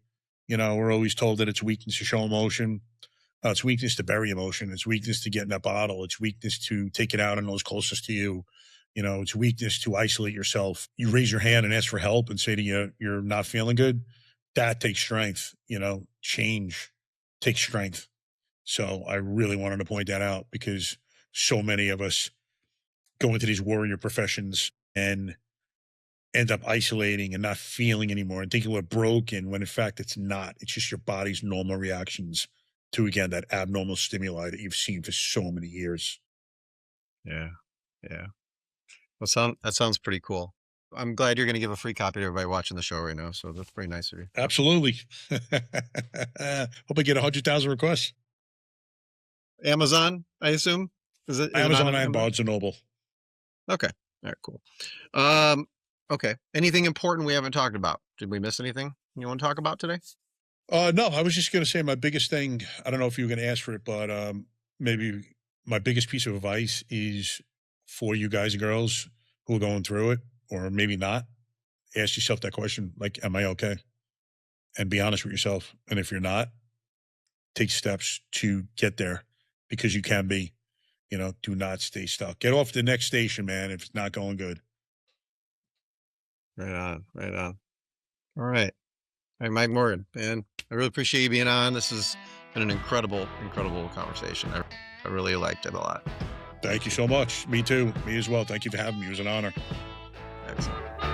We're always told that it's weakness to show emotion. It's weakness to bury emotion. It's weakness to get in that bottle. It's weakness to take it out on those closest to you. It's weakness to isolate yourself. You raise your hand and ask for help and say to you, you're not feeling good. That takes strength. Change takes strength. So I really wanted to point that out because so many of us go into these warrior professions and end up isolating and not feeling anymore and thinking we're broken when in fact it's not. It's just your body's normal reactions to, again, that abnormal stimuli that you've seen for so many years. Yeah. Yeah. That sounds pretty cool. I'm glad you're gonna give a free copy to everybody watching the show right now, so that's pretty nice of you. Absolutely. Hope I get 100,000 requests. Amazon, I assume? Is it on Amazon and Amazon? Barnes and Noble. Okay. Alright, cool. Um, okay. Anything important we haven't talked about? Did we miss anything you wanna talk about today? No, I was just going to say my biggest thing. I don't know if you were going to ask for it, but maybe my biggest piece of advice is for you guys and girls who are going through it, or maybe not. Ask yourself that question: like, am I okay? And be honest with yourself. And if you're not, take steps to get there because you can be. Do not stay stuck. Get off the next station, man. If it's not going good. Right on, right on. Alright. Hey, Mike Morgan, man, I really appreciate you being on. This has been an incredible, incredible conversation. I really liked it a lot. Thank Thank you you. so much. Me too. Me as well. Thank you for having me. It was an honor. Excellent.